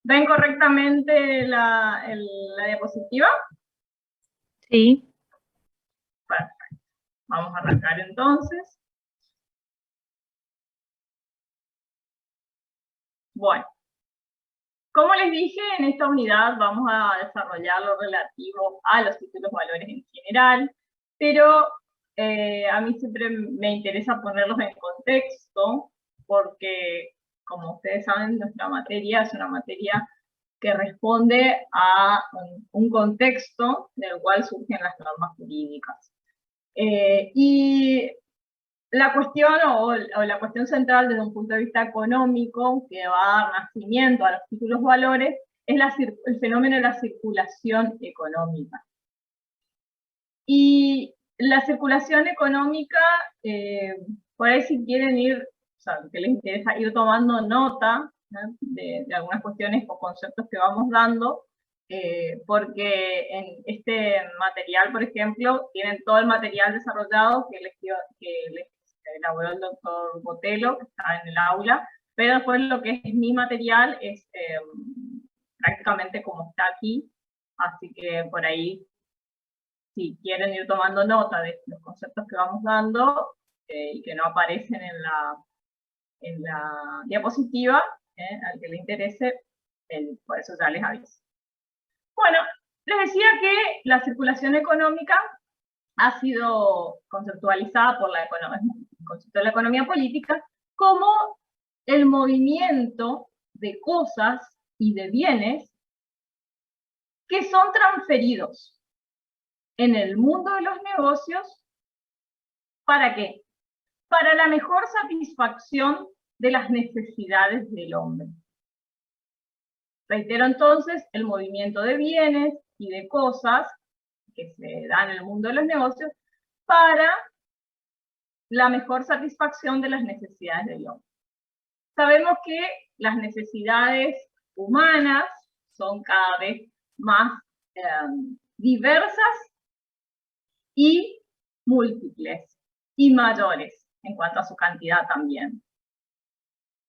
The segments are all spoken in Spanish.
¿Ven correctamente la diapositiva? Sí. Perfecto. Vamos a arrancar entonces. Bueno, como les dije, en esta unidad vamos a desarrollar lo relativo a los títulos valores en general, pero a mí siempre me interesa ponerlos en contexto, porque, como ustedes saben, nuestra materia es una materia que responde a un contexto del cual surgen las normas jurídicas. Y la cuestión o la cuestión central desde un punto de vista económico que va a dar nacimiento a los títulos valores es el fenómeno de la circulación económica. Y la circulación económica, por ahí si quieren ir, o sea, que les interesa ir tomando nota, ¿no?, de algunas cuestiones o conceptos que vamos dando, porque en este material, por ejemplo, tienen todo el material desarrollado que les elaboró el doctor Botelo, que está en el aula, pero después lo que es mi material es prácticamente como está aquí, así que por ahí, si quieren ir tomando nota de los conceptos que vamos dando y que no aparecen en la diapositiva, al que le interese, por eso ya les aviso. Bueno, les decía que la circulación económica ha sido conceptualizada por el concepto de la economía política como el movimiento de cosas y de bienes que son transferidos en el mundo de los negocios. ¿Para qué? Para la mejor satisfacción de las necesidades del hombre. Reitero entonces, el movimiento de bienes y de cosas que se da en el mundo de los negocios para la mejor satisfacción de las necesidades del hombre. Sabemos que las necesidades humanas son cada vez más diversas y múltiples y mayores en cuanto a su cantidad también.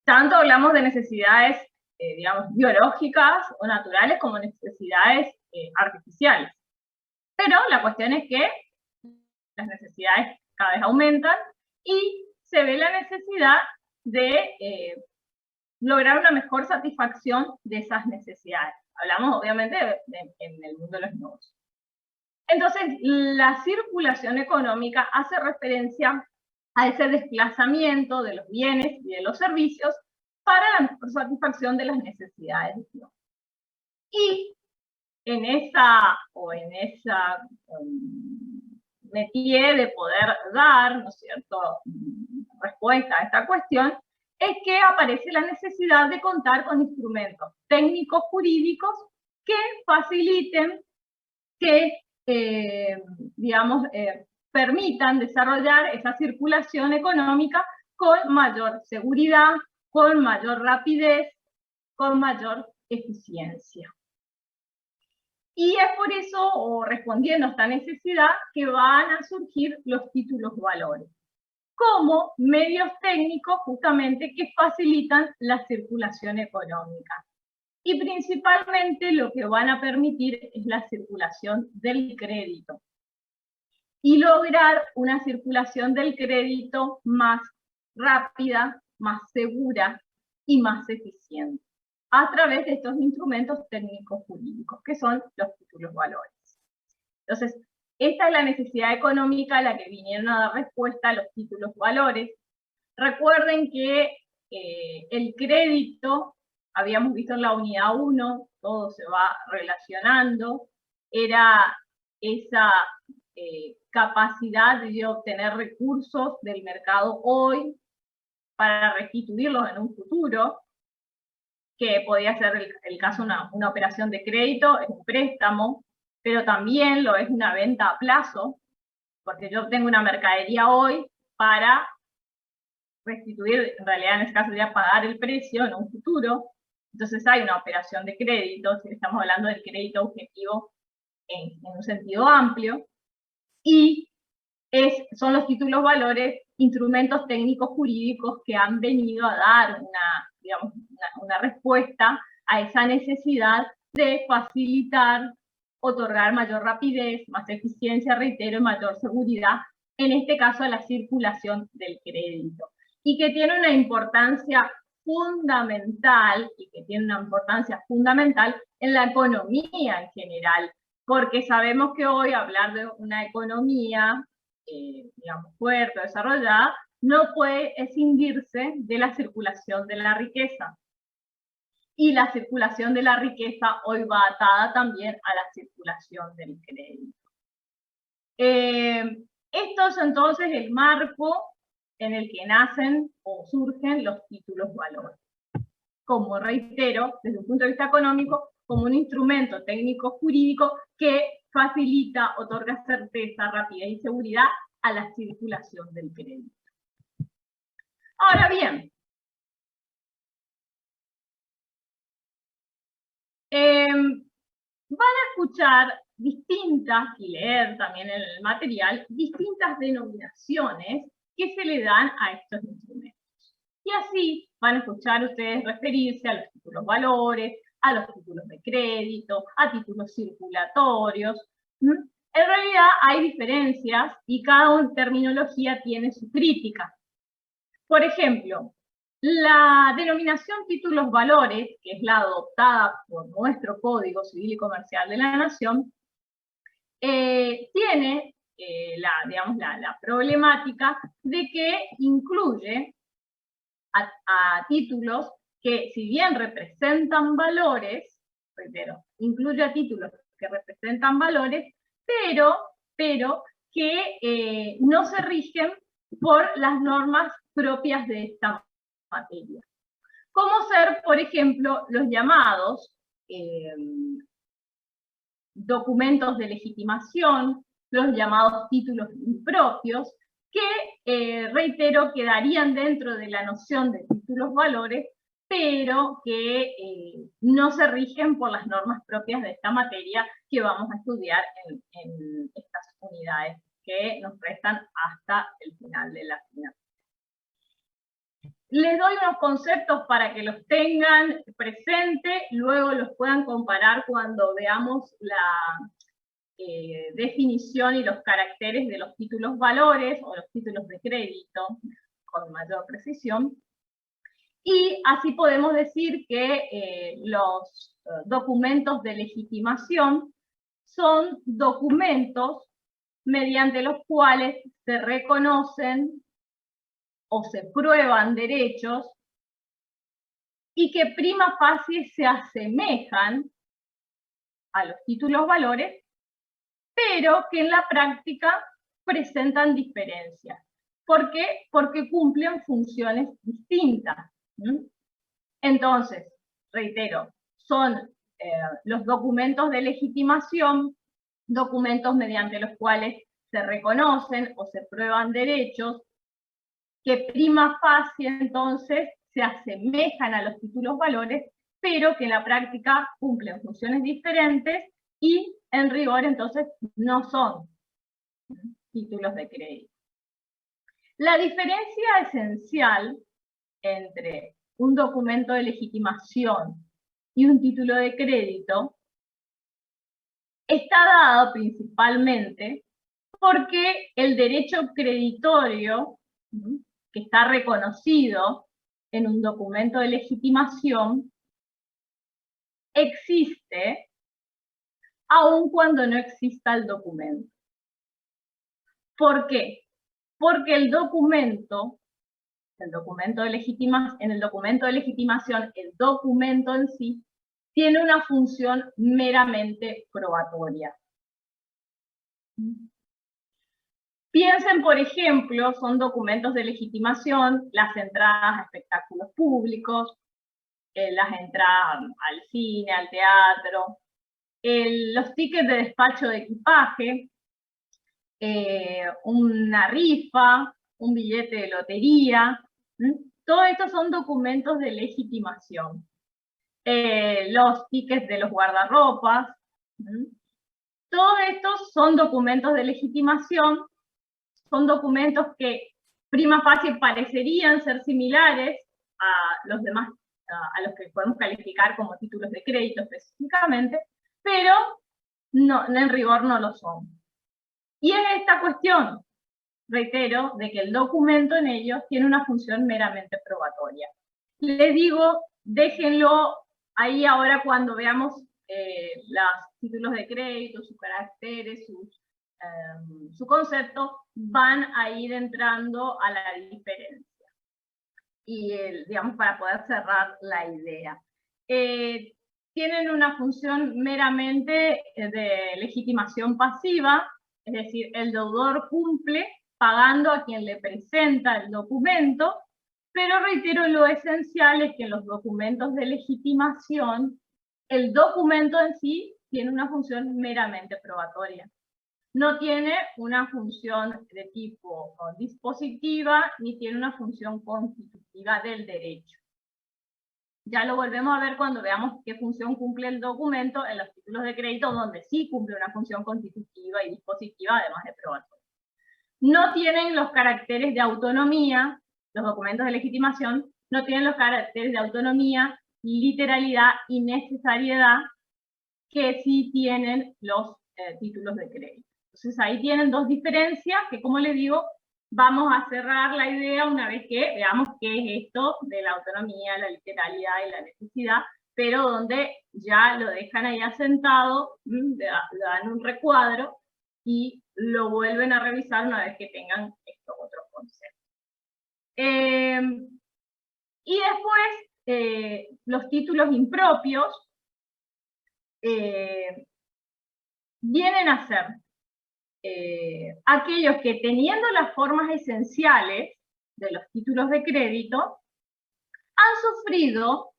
Tanto hablamos de necesidades, digamos, biológicas o naturales como necesidades artificiales. Pero la cuestión es que las necesidades cada vez aumentan y se ve la necesidad de lograr una mejor satisfacción de esas necesidades. Hablamos obviamente en el mundo de los negocios. Entonces, la circulación económica hace referencia a ese desplazamiento de los bienes y de los servicios para la mejor satisfacción de las necesidades del hombre. Y en esa métier de poder dar, ¿no es cierto?, respuesta a esta cuestión, es que aparece la necesidad de contar con instrumentos técnicos jurídicos que faciliten, que permitan desarrollar esa circulación económica con mayor seguridad, con mayor rapidez, con mayor eficiencia. Y es por eso, o respondiendo a esta necesidad, que van a surgir los títulos valores, como medios técnicos justamente que facilitan la circulación económica. Y principalmente lo que van a permitir es la circulación del crédito. Y lograr una circulación del crédito más rápida, más segura y más eficiente, a través de estos instrumentos técnicos jurídicos, que son los títulos valores. Entonces, esta es la necesidad económica a la que vinieron a dar respuesta a los títulos valores. Recuerden que el crédito, habíamos visto en la unidad 1, todo se va relacionando, era esa capacidad de obtener recursos del mercado hoy para restituirlos en un futuro, que podía ser el caso de una operación de crédito, es un préstamo, pero también lo es una venta a plazo, porque yo tengo una mercadería hoy para restituir, en realidad en este caso sería pagar el precio en un futuro. Entonces hay una operación de crédito, si estamos hablando del crédito objetivo en un sentido amplio, y son los títulos valores instrumentos técnicos jurídicos que han venido a dar una respuesta a esa necesidad de facilitar, otorgar mayor rapidez, más eficiencia, reitero, y mayor seguridad, en este caso a la circulación del crédito. Y que tiene una importancia fundamental, en la economía en general, porque sabemos que hoy hablar de una economía, digamos, fuerte, desarrollada, no puede escindirse de la circulación de la riqueza. Y la circulación de la riqueza hoy va atada también a la circulación del crédito. Esto es entonces el marco en el que nacen o surgen los títulos valores. Como reitero, desde un punto de vista económico, como un instrumento técnico-jurídico que facilita, otorga certeza, rapidez y seguridad a la circulación del crédito. Ahora bien, van a escuchar distintas, y leer también en el material, distintas denominaciones que se le dan a estos instrumentos. Y así van a escuchar ustedes referirse a los títulos valores, a los títulos de crédito, a títulos circulatorios. En realidad hay diferencias y cada terminología tiene su crítica. Por ejemplo, la denominación títulos valores, que es la adoptada por nuestro Código Civil y Comercial de la Nación, tiene la problemática de que incluye a títulos que, si bien representan valores, reitero, incluye a títulos que representan valores, pero que no se rigen por las normas propias de esta materia. Como ser, por ejemplo, los llamados documentos de legitimación, los llamados títulos impropios, que, reitero, quedarían dentro de la noción de títulos valores, pero que no se rigen por las normas propias de esta materia que vamos a estudiar en estas unidades que nos restan hasta el final de la asignatura. Les doy unos conceptos para que los tengan presentes, luego los puedan comparar cuando veamos la definición y los caracteres de los títulos valores o los títulos de crédito con mayor precisión. Y así podemos decir que los documentos de legitimación son documentos mediante los cuales se reconocen o se prueban derechos y que prima facie se asemejan a los títulos valores, pero que en la práctica presentan diferencias. ¿Por qué? Porque cumplen funciones distintas. Entonces, reitero, son los documentos de legitimación, documentos mediante los cuales se reconocen o se prueban derechos, que prima facie entonces se asemejan a los títulos valores, pero que en la práctica cumplen funciones diferentes y en rigor entonces no son títulos de crédito. La diferencia esencial entre un documento de legitimación y un título de crédito está dado principalmente porque el derecho creditorio, que está reconocido en un documento de legitimación, existe aun cuando no exista el documento. ¿Por qué? Porque en el documento de legitimación, el documento en sí tiene una función meramente probatoria. Piensen, por ejemplo, son documentos de legitimación, las entradas a espectáculos públicos, las entradas al cine, al teatro, los tickets de despacho de equipaje, una rifa, un billete de lotería. Todo esto son documentos de legitimación. Los tickets de los guardarropas. Todos estos son documentos de legitimación, son documentos que prima facie parecerían ser similares a los demás a los que podemos calificar como títulos de crédito específicamente, pero no, en rigor no lo son. Y en esta cuestión, reitero, de que el documento en ellos tiene una función meramente probatoria. Les digo, déjenlo ahí ahora cuando veamos los títulos de crédito, sus caracteres, su concepto, van a ir entrando a la diferencia. Y, digamos, para poder cerrar la idea. Tienen una función meramente de legitimación pasiva, es decir, el deudor cumple pagando a quien le presenta el documento, pero reitero, lo esencial es que en los documentos de legitimación, el documento en sí tiene una función meramente probatoria. No tiene una función de tipo dispositiva, ni tiene una función constitutiva del derecho. Ya lo volvemos a ver cuando veamos qué función cumple el documento en los títulos de crédito, donde sí cumple una función constitutiva y dispositiva, además de probatoria. No tienen los caracteres de autonomía, los documentos de legitimación, no tienen los caracteres de autonomía, literalidad y necesariedad que sí tienen los títulos de crédito. Entonces ahí tienen dos diferencias que, como les digo, vamos a cerrar la idea una vez que veamos qué es esto de la autonomía, la literalidad y la necesidad, pero donde ya lo dejan ahí asentado, le dan un recuadro y lo vuelven a revisar una vez que tengan estos otros conceptos. Y después, los títulos impropios vienen a ser aquellos que, teniendo las formas esenciales de los títulos de crédito, han sufrido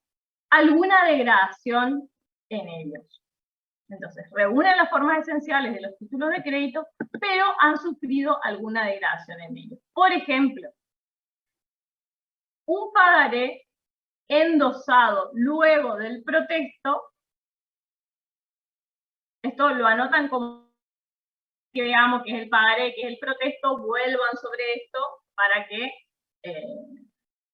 alguna degradación en ellos. Entonces, reúnen las formas esenciales de los títulos de crédito, pero han sufrido alguna degradación en ellos. Por ejemplo, un pagaré endosado luego del protesto, esto lo anotan como que veamos que es el pagaré, que es el protesto, vuelvan sobre esto para que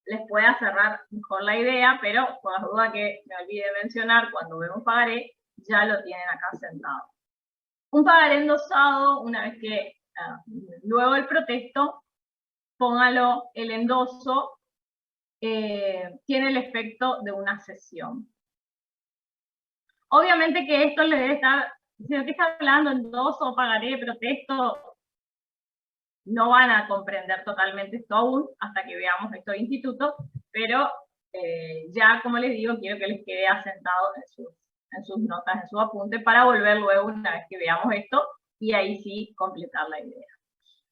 les pueda cerrar mejor la idea, pero por la duda que me olvide mencionar, cuando vemos pagaré, ya lo tienen acá sentado. Un pagaré endosado, una vez que luego del protesto, póngalo el endoso, tiene el efecto de una cesión. Obviamente que esto le debe estar, si no te está hablando endoso, pagaré, protesto, no van a comprender totalmente esto aún, hasta que veamos estos institutos, pero ya, como les digo, quiero que les quede asentado en sus notas, en su apunte, para volver luego una vez que veamos esto, y ahí sí completar la idea.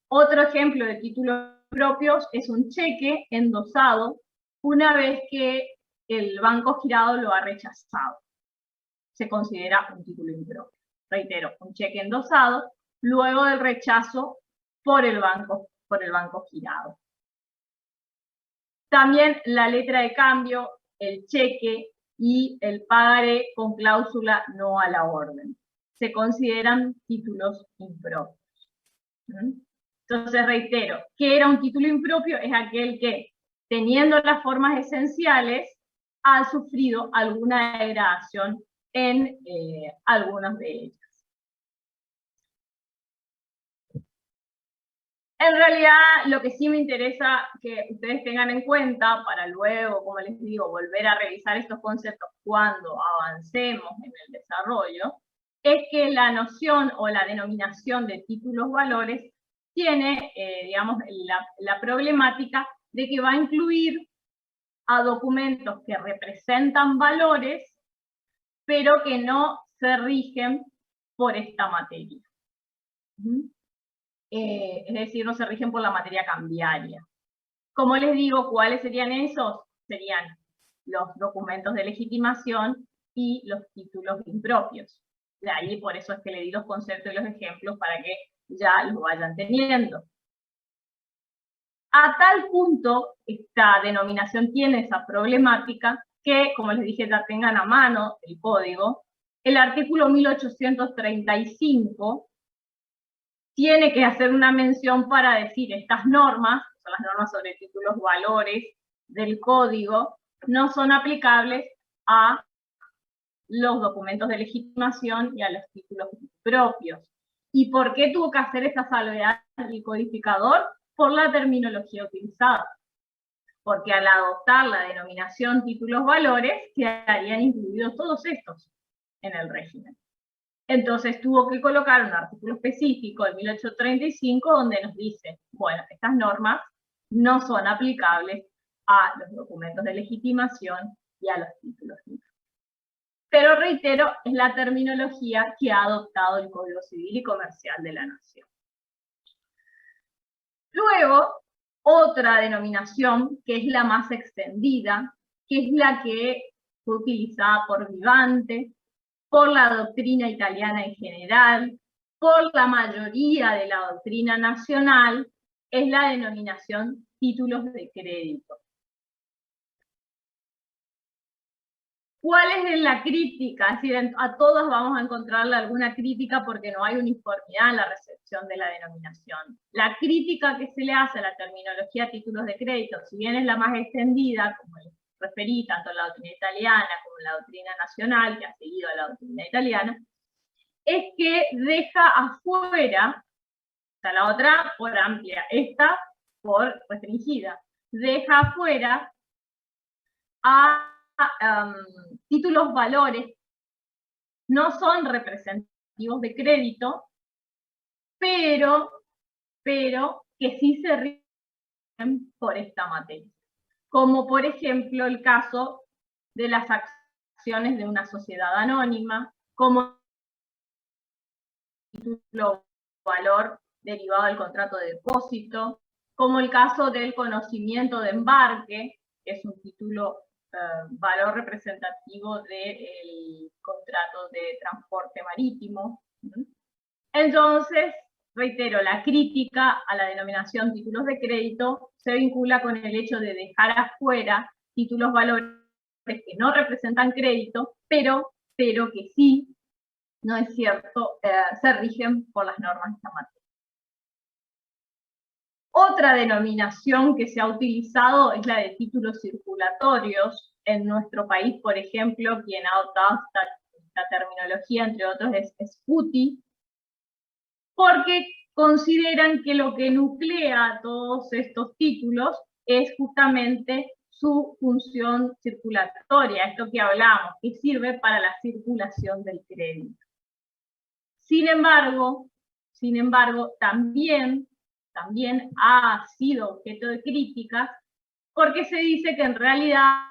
Otro ejemplo de títulos propios es un cheque endosado una vez que el banco girado lo ha rechazado. Se considera un título impropio. Reitero, un cheque endosado luego del rechazo por el banco girado. También la letra de cambio, el cheque y el pagaré con cláusula no a la orden. Se consideran títulos impropios. Entonces, reitero, ¿qué era un título impropio? Es aquel que, teniendo las formas esenciales, ha sufrido alguna degradación en algunas de ellas. En realidad, lo que sí me interesa que ustedes tengan en cuenta para luego, como les digo, volver a revisar estos conceptos cuando avancemos en el desarrollo, es que la noción o la denominación de títulos valores tiene, digamos, la problemática de que va a incluir a documentos que representan valores, pero que no se rigen por esta materia. Es decir, no se rigen por la materia cambiaria. Como les digo, ¿cuáles serían esos? Serían los documentos de legitimación y los títulos impropios. De ahí, por eso es que le di los conceptos y los ejemplos para que ya los vayan teniendo. A tal punto, esta denominación tiene esa problemática que, como les dije, ya tengan a mano el código. El artículo 1835 tiene que hacer una mención para decir estas normas, son las normas sobre títulos valores del código, no son aplicables a los documentos de legitimación y a los títulos propios. ¿Y por qué tuvo que hacer esa salvedad el codificador? Por la terminología utilizada. Porque al adoptar la denominación títulos-valores, quedarían incluidos todos estos en el régimen. Entonces tuvo que colocar un artículo específico de 1835 donde nos dice, bueno, estas normas no son aplicables a los documentos de legitimación y a los títulos. Pero reitero, es la terminología que ha adoptado el Código Civil y Comercial de la Nación. Luego, otra denominación, que es la más extendida, que es la que fue utilizada por Vivante, por la doctrina italiana en general, por la mayoría de la doctrina nacional, es la denominación títulos de crédito. ¿Cuál es la crítica? Es decir, a todos vamos a encontrarle alguna crítica porque no hay uniformidad en la recepción de la denominación. La crítica que se le hace a la terminología títulos de crédito, si bien es la más extendida, como les referí, tanto en la doctrina italiana como en la doctrina nacional, que ha seguido a la doctrina italiana, es que deja afuera, o sea, la otra por amplia, esta por restringida, deja afuera a títulos valores, no son representativos de crédito, pero que sí se rigen por esta materia. Como por ejemplo el caso de las acciones de una sociedad anónima, como título valor derivado del contrato de depósito, como el caso del conocimiento de embarque, que es un título valor representativo del contrato de transporte marítimo. Entonces, reitero, la crítica a la denominación títulos de crédito se vincula con el hecho de dejar afuera títulos valores que no representan crédito, pero que sí, no es cierto, se rigen por las normas de esta materia. Otra denominación que se ha utilizado es la de títulos circulatorios. En nuestro país, por ejemplo, quien ha adoptado esta terminología, entre otros, es FUTI, porque consideran que lo que nuclea todos estos títulos es justamente su función circulatoria, esto que hablamos, que sirve para la circulación del crédito. Sin embargo, también ha sido objeto de críticas porque se dice que en realidad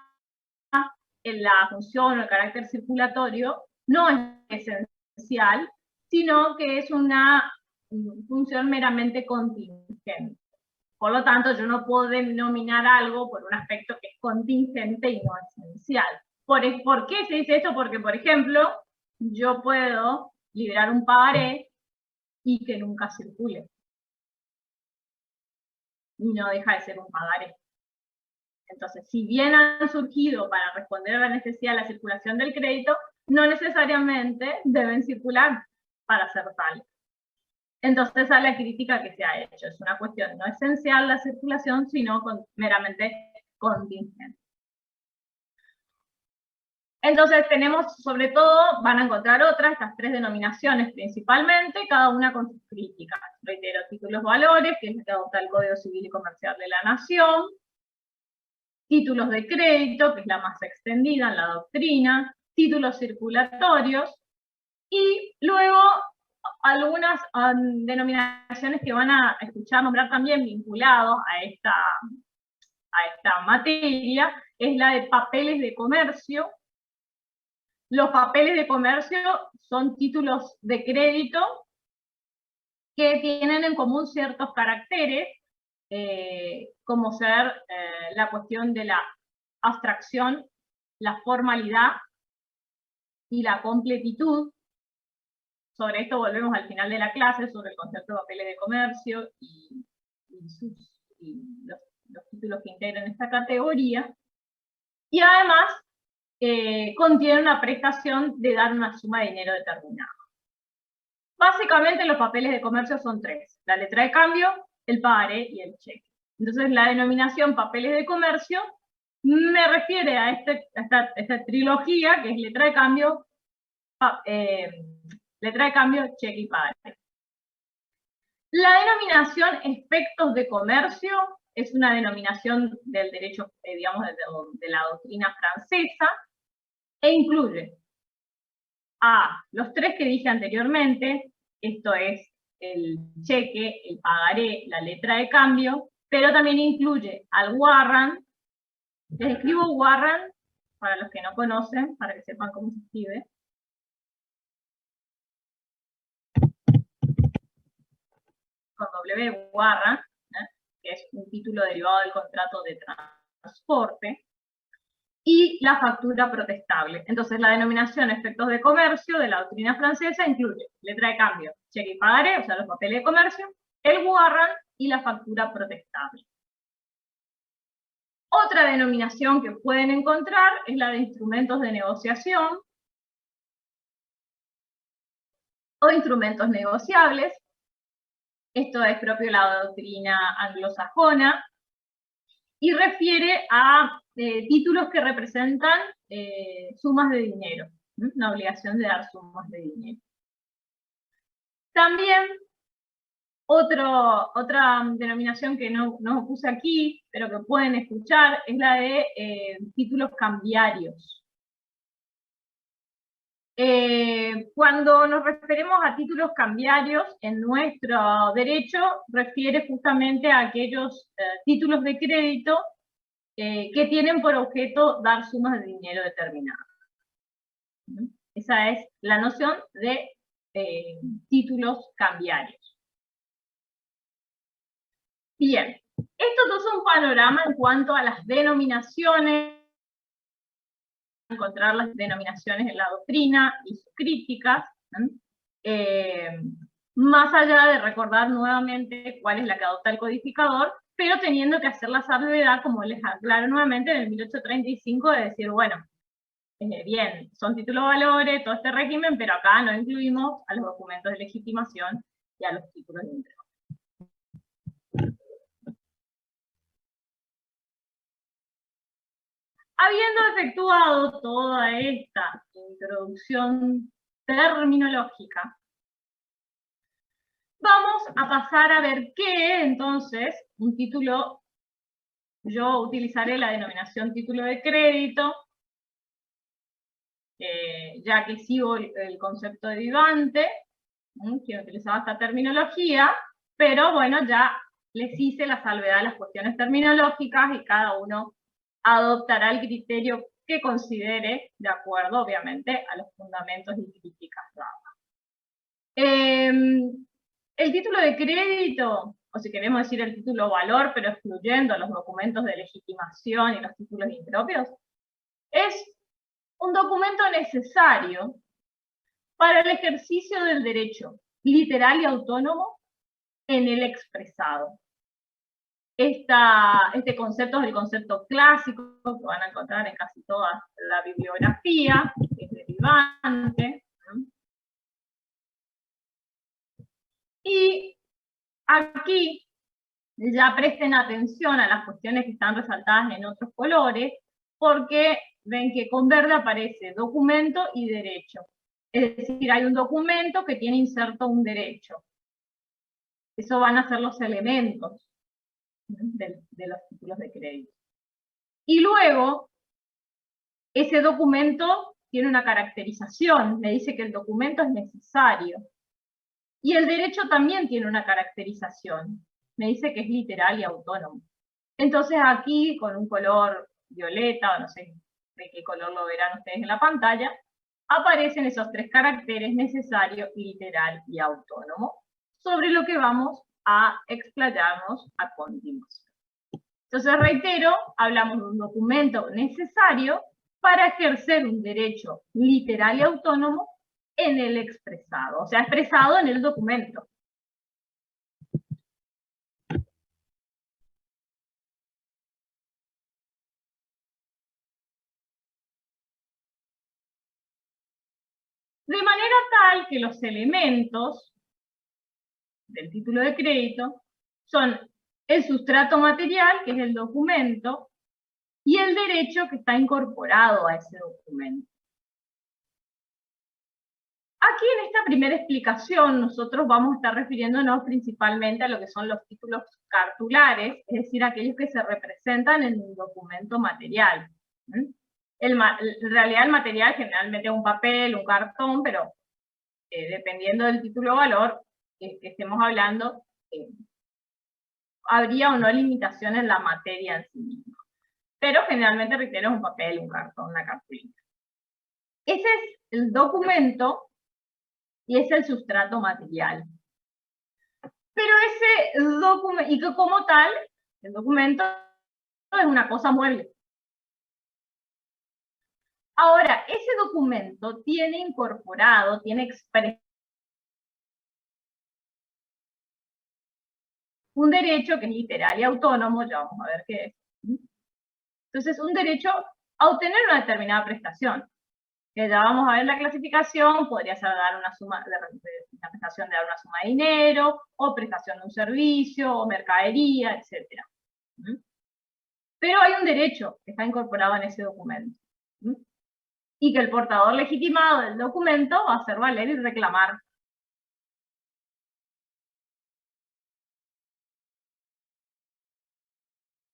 la función o el carácter circulatorio no es esencial, sino que es una función meramente contingente. Por lo tanto, yo no puedo denominar algo por un aspecto que es contingente y no esencial. ¿Por qué se dice esto? Porque, por ejemplo, yo puedo liberar un pagaré y que nunca circule. Y no deja de ser un pagaré. Entonces, si bien han surgido para responder a la necesidad de la circulación del crédito, no necesariamente deben circular para ser tales. Entonces, a la crítica que se ha hecho, es una cuestión no esencial la circulación, sino meramente contingente. Entonces tenemos, sobre todo, van a encontrar estas tres denominaciones principalmente, cada una con sus críticas. Reitero, títulos valores, que es lo que adopta el Código Civil y Comercial de la Nación, títulos de crédito, que es la más extendida en la doctrina, títulos circulatorios, y luego algunas denominaciones que van a escuchar nombrar también vinculados a esta materia, es la de papeles de comercio. Los papeles de comercio son títulos de crédito que tienen en común ciertos caracteres, como ser la cuestión de la abstracción, la formalidad y la completitud. Sobre esto volvemos al final de la clase, sobre el concepto de papeles de comercio y los títulos que integran esta categoría. Y además, contiene una prestación de dar una suma de dinero determinada. Básicamente los papeles de comercio son tres: la letra de cambio, el pagaré y el cheque. Entonces la denominación papeles de comercio me refiere a esta trilogía, que es letra de cambio, cheque y pagaré. La denominación efectos de comercio es una denominación del derecho, digamos, de la doctrina francesa, e incluye a los tres que dije anteriormente, esto es el cheque, el pagaré, la letra de cambio, pero también incluye al warrant. Les escribo warrant, para los que no conocen, para que sepan cómo se escribe. Con W, warrant, que es un título derivado del contrato de transporte, y la factura protestable. Entonces, la denominación efectos de comercio de la doctrina francesa incluye letra de cambio, cheque y pagaré, o sea, los papeles de comercio, el warrant y la factura protestable. Otra denominación que pueden encontrar es la de instrumentos de negociación o instrumentos negociables. Esto es propio de la doctrina anglosajona y refiere a títulos que representan sumas de dinero, una obligación de dar sumas de dinero. También otra denominación que no puse aquí, pero que pueden escuchar, es la de títulos cambiarios. Cuando nos referimos a títulos cambiarios, en nuestro derecho refiere justamente a aquellos títulos de crédito que tienen por objeto dar sumas de dinero determinadas. Esa es la noción de títulos cambiarios. Bien, esto es un panorama en cuanto a las denominaciones, encontrar las denominaciones en la doctrina y sus críticas, más allá de recordar nuevamente cuál es la que adopta el codificador, pero teniendo que hacer la salvedad, como les aclaro nuevamente, en el 1835, de decir, bueno, bien, son títulos valores, todo este régimen, pero acá no incluimos a los documentos de legitimación y a los títulos de interés. Habiendo efectuado toda esta introducción terminológica, vamos a pasar a ver qué, entonces, un título, yo utilizaré la denominación título de crédito, ya que sigo el concepto de vivante, que utilizaba esta terminología, pero bueno, ya les hice la salvedad a las cuestiones terminológicas y cada uno adoptará el criterio que considere, de acuerdo, obviamente, a los fundamentos y críticas dadas. El título de crédito, o si queremos decir el título valor, pero excluyendo los documentos de legitimación y los títulos impropios, es un documento necesario para el ejercicio del derecho literal y autónomo en el expresado. Este concepto es el concepto clásico que van a encontrar en casi toda la bibliografía, que es derivante. Y aquí ya presten atención a las cuestiones que están resaltadas en otros colores, porque ven que con verde aparece documento y derecho. Es decir, hay un documento que tiene inserto un derecho. Eso van a ser los elementos de los títulos de crédito. Y luego, ese documento tiene una caracterización, me dice que el documento es necesario. Y el derecho también tiene una caracterización, me dice que es literal y autónomo. Entonces aquí, con un color violeta, o no sé de qué color lo verán ustedes en la pantalla, aparecen esos tres caracteres: necesario, literal y autónomo, sobre lo que vamos a explayarnos a continuación. Entonces, reitero, hablamos de un documento necesario para ejercer un derecho literal y autónomo en el expresado, o sea, expresado en el documento. De manera tal que los elementos del título de crédito son el sustrato material, que es el documento, y el derecho que está incorporado a ese documento. Aquí en esta primera explicación nosotros vamos a estar refiriéndonos principalmente a lo que son los títulos cartulares, es decir, aquellos que se representan en un documento material. En realidad el material generalmente es un papel, un cartón, pero dependiendo del título o valor que estemos hablando, habría o no limitación en la materia en sí misma. Pero generalmente requiere un papel, un cartón, una cartulina. Ese es el documento y es el sustrato material. Pero ese documento, y que como tal, el documento es una cosa mueble. Ahora, ese documento tiene incorporado, tiene expresado un derecho que es literal y autónomo, ya vamos a ver qué es. Entonces, un derecho a obtener una determinada prestación. Que ya vamos a ver la clasificación, podría ser dar una suma, la prestación de dar una suma de dinero, o prestación de un servicio, o mercadería, etc. Pero hay un derecho que está incorporado en ese documento. Y que el portador legitimado del documento va a hacer valer y reclamar.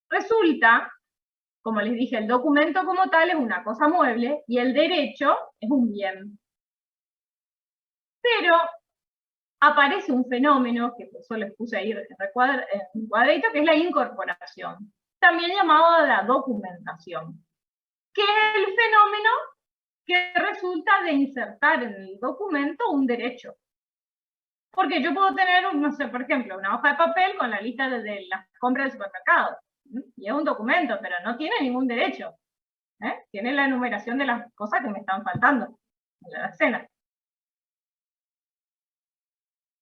Resulta, como les dije, el documento como tal es una cosa mueble y el derecho es un bien. Pero aparece un fenómeno, que por eso les puse ahí en cuadrito, que es la incorporación, también llamado la documentación, que es el fenómeno que resulta de insertar en el documento un derecho. Porque yo puedo tener, no sé, por ejemplo, una hoja de papel con la lista de las compras del supermercado, y es un documento, pero no tiene ningún derecho. Tiene la enumeración de las cosas que me están faltando en la cena.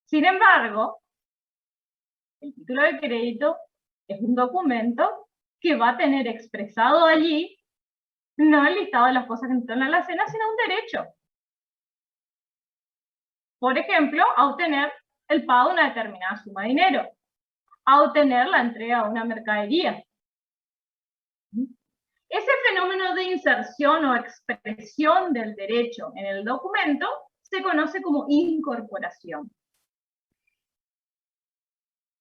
Sin embargo, el título de crédito es un documento que va a tener expresado allí no el listado de las cosas que están en la alacena, sino un derecho. Por ejemplo, a obtener el pago de una determinada suma de dinero, a obtener la entrega de una mercadería. Ese fenómeno de inserción o expresión del derecho en el documento se conoce como incorporación.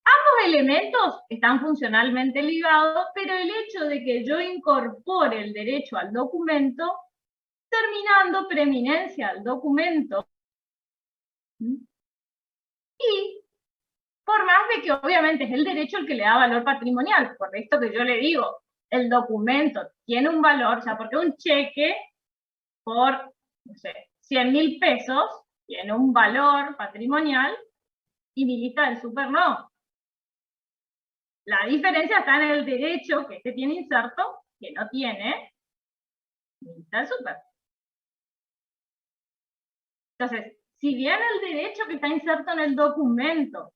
Ambos elementos están funcionalmente ligados, pero el hecho de que yo incorpore el derecho al documento, terminando preeminencia al documento, y por más de que obviamente es el derecho el que le da valor patrimonial, por esto que yo le digo, el documento tiene un valor, o sea, porque un cheque por, no sé, 100.000 pesos tiene un valor patrimonial y mi lista del súper no. La diferencia está en el derecho que este tiene inserto, que no tiene mi lista del súper. Entonces, si bien el derecho que está inserto en el documento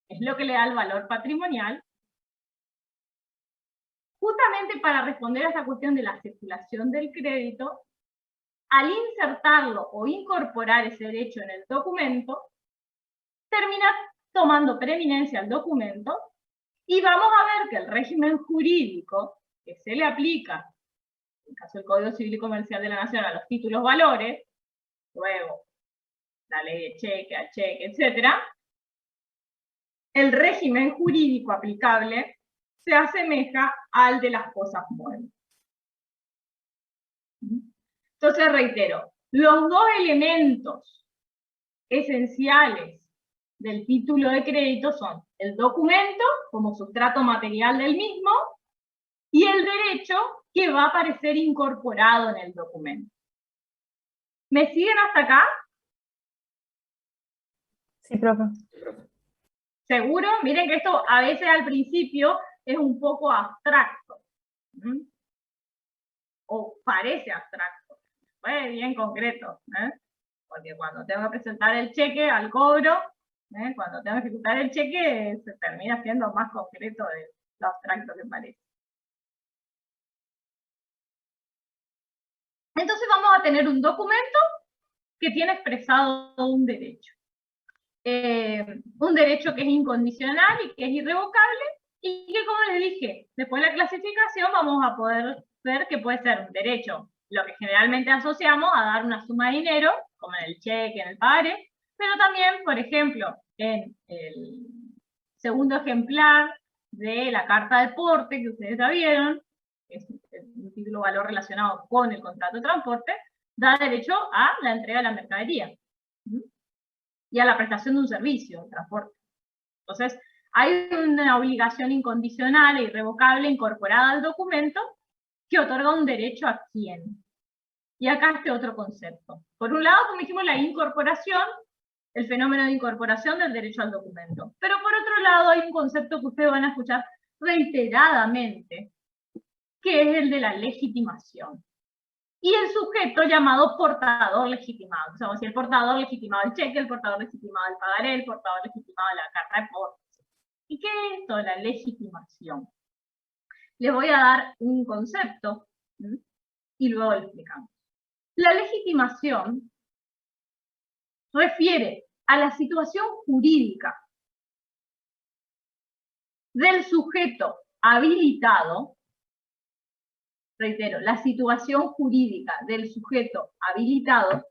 es lo que le da el valor patrimonial, justamente para responder a esa cuestión de la circulación del crédito, al insertarlo o incorporar ese derecho en el documento, termina tomando preeminencia al documento y vamos a ver que el régimen jurídico que se le aplica, en el caso del Código Civil y Comercial de la Nación, a los títulos valores, luego la ley de cheque, al cheque, etc., el régimen jurídico aplicable se asemeja al de las cosas muebles. Entonces, reitero, los dos elementos esenciales del título de crédito son el documento, como sustrato material del mismo, y el derecho que va a aparecer incorporado en el documento. ¿Me siguen hasta acá? Sí, profe. ¿Seguro? Miren que esto a veces al principio es un poco abstracto. O parece abstracto. Fue bien concreto. Porque cuando tengo que presentar el cheque al cobro, cuando tengo que ejecutar el cheque, se termina siendo más concreto de lo abstracto que parece. Entonces vamos a tener un documento que tiene expresado un derecho. Un derecho que es incondicional y que es irrevocable, Y que, como les dije, después de la clasificación vamos a poder ver que puede ser un derecho, lo que generalmente asociamos a dar una suma de dinero, como en el cheque, en el pagaré, pero también, por ejemplo, en el segundo ejemplar de la carta de porte que ustedes ya vieron, que es un título valor relacionado con el contrato de transporte, da derecho a la entrega de la mercadería y a la prestación de un servicio de transporte. Entonces, hay una obligación incondicional e irrevocable incorporada al documento que otorga un derecho a quién. Y acá este otro concepto. Por un lado, como dijimos, la incorporación, el fenómeno de incorporación del derecho al documento. Pero por otro lado, hay un concepto que ustedes van a escuchar reiteradamente, que es el de la legitimación. Y el sujeto llamado portador legitimado. O sea, vamos a decir, el portador legitimado del cheque, el portador legitimado del pagaré, el portador legitimado de la carta de porte. ¿Y qué es esto? La legitimación. Les voy a dar un concepto y luego lo explicamos. La legitimación refiere a la situación jurídica del sujeto habilitado, reitero, la situación jurídica del sujeto habilitado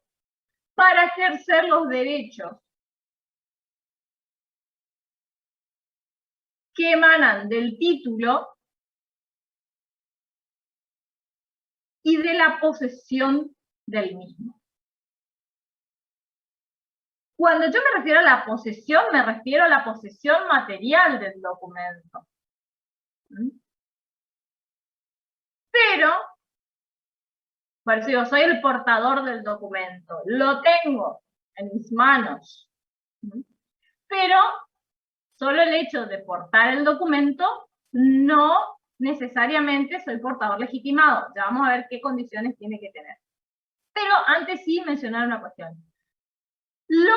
para ejercer los derechos que emanan del título y de la posesión del mismo. Cuando yo me refiero a la posesión, me refiero a la posesión material del documento. Pero, por eso yo soy el portador del documento, lo tengo en mis manos. Pero solo el hecho de portar el documento no necesariamente soy portador legitimado. Ya vamos a ver qué condiciones tiene que tener. Pero antes sí mencionar una cuestión. Lo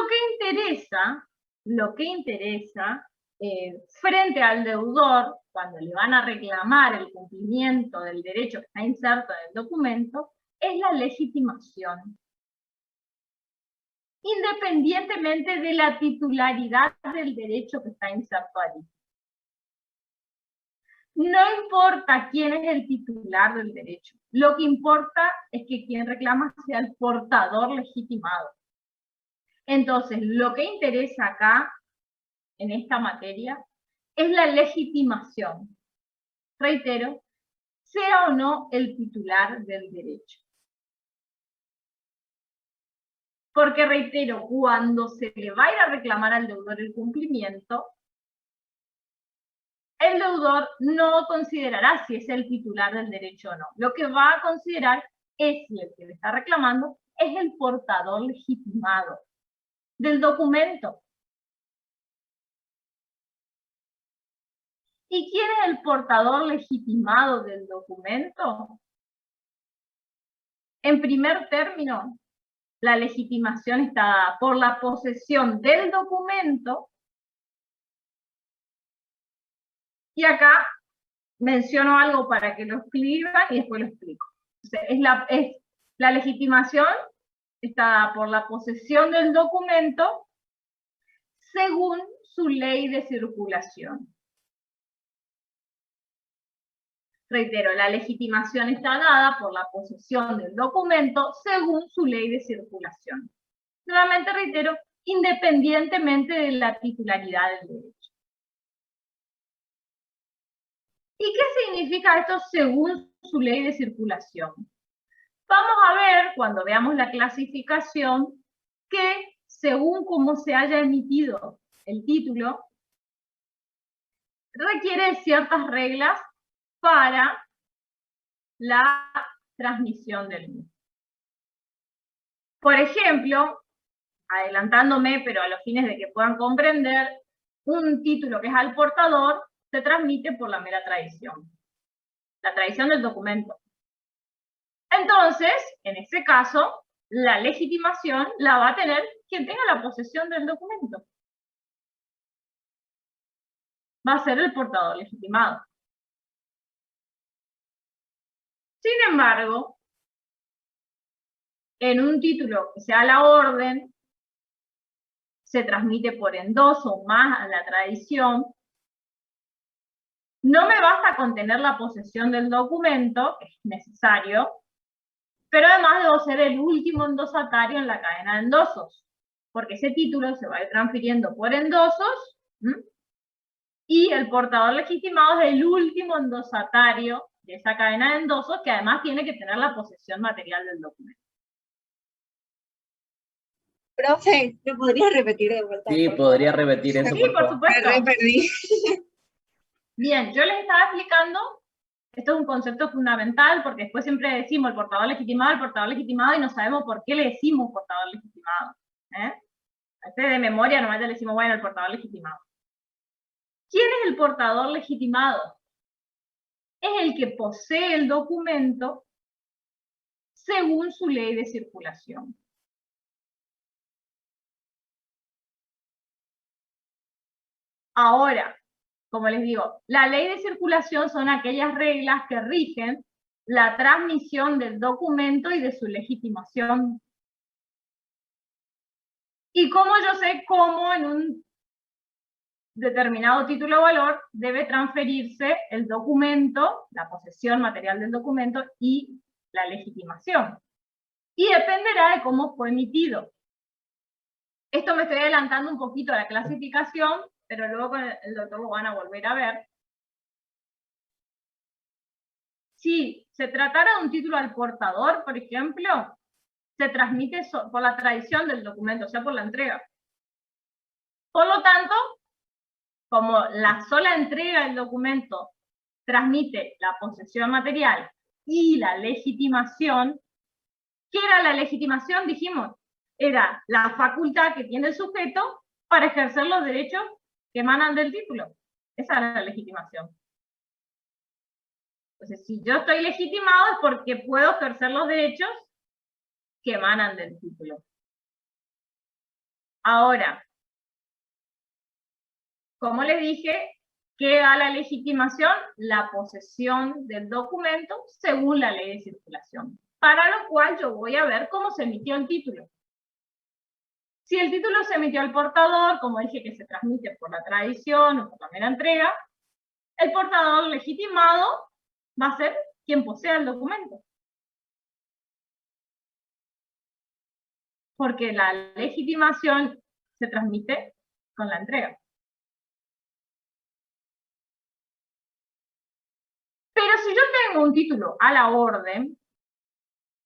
que interesa frente al deudor, cuando le van a reclamar el cumplimiento del derecho que está inserto en el documento, es la legitimación. Independientemente de la titularidad del derecho que está inserto allí. No importa quién es el titular del derecho. Lo que importa es que quien reclama sea el portador legitimado. Entonces, lo que interesa acá, en esta materia, es la legitimación. Reitero, sea o no el titular del derecho. Porque, reitero, cuando se le va a ir a reclamar al deudor el cumplimiento, el deudor no considerará si es el titular del derecho o no. Lo que va a considerar es si el que le está reclamando es el portador legitimado del documento. ¿Y quién es el portador legitimado del documento? En primer término, la legitimación está dada por la posesión del documento. Y acá menciono algo para que lo escriban y después lo explico. Entonces, la legitimación está dada por la posesión del documento según su ley de circulación. Reitero, la legitimación está dada por la posesión del documento según su ley de circulación. Nuevamente reitero, independientemente de la titularidad del derecho. ¿Y qué significa esto según su ley de circulación? Vamos a ver, cuando veamos la clasificación, que según cómo se haya emitido el título, requiere ciertas reglas para la transmisión del mismo. Por ejemplo, adelantándome, pero a los fines de que puedan comprender, un título que es al portador se transmite por la mera tradición. La tradición del documento. Entonces, en ese caso, la legitimación la va a tener quien tenga la posesión del documento. Va a ser el portador legitimado. Sin embargo, en un título que sea la orden, se transmite por endoso o más a la tradición, No me basta con tener la posesión del documento, que es necesario, pero además debo ser el último endosatario en la cadena de endosos, porque ese título se va a ir transfiriendo por endosos, y el portador legitimado es el último endosatario de esa cadena de endosos, que además tiene que tener la posesión material del documento. Profe, ¿me podría repetir de vuelta? Sí, podría repetir eso, Sí, por por favor. supuesto. Me perdí. Bien, yo les estaba explicando, esto es un concepto fundamental, porque después siempre decimos el portador legitimado, y no sabemos por qué le decimos portador legitimado. De memoria nomás le decimos, bueno, el portador legitimado. ¿Quién es el portador legitimado? Es el que posee el documento según su ley de circulación. Ahora, como les digo, la ley de circulación son aquellas reglas que rigen la transmisión del documento y de su legitimación. ¿Y cómo yo sé cómo en un determinado título o valor debe transferirse el documento, la posesión material del documento y la legitimación? Y dependerá de cómo fue emitido. Esto me estoy adelantando un poquito a la clasificación, pero luego con el doctor lo van a volver a ver. Si se tratara de un título al portador, por ejemplo, se transmite por la tradición del documento, o sea, por la entrega. Por lo tanto, como la sola entrega del documento transmite la posesión material y la legitimación, ¿qué era la legitimación? Dijimos, era la facultad que tiene el sujeto para ejercer los derechos que emanan del título. Esa es la legitimación. Entonces, si yo estoy legitimado es porque puedo ejercer los derechos que emanan del título. Ahora, como les dije, ¿qué da la legitimación? La posesión del documento según la ley de circulación. Para lo cual yo voy a ver cómo se emitió el título. Si el título se emitió al portador, como dije que se transmite por la tradición o por la mera entrega, el portador legitimado va a ser quien posea el documento. Porque la legitimación se transmite con la entrega. Pero si yo tengo un título a la orden,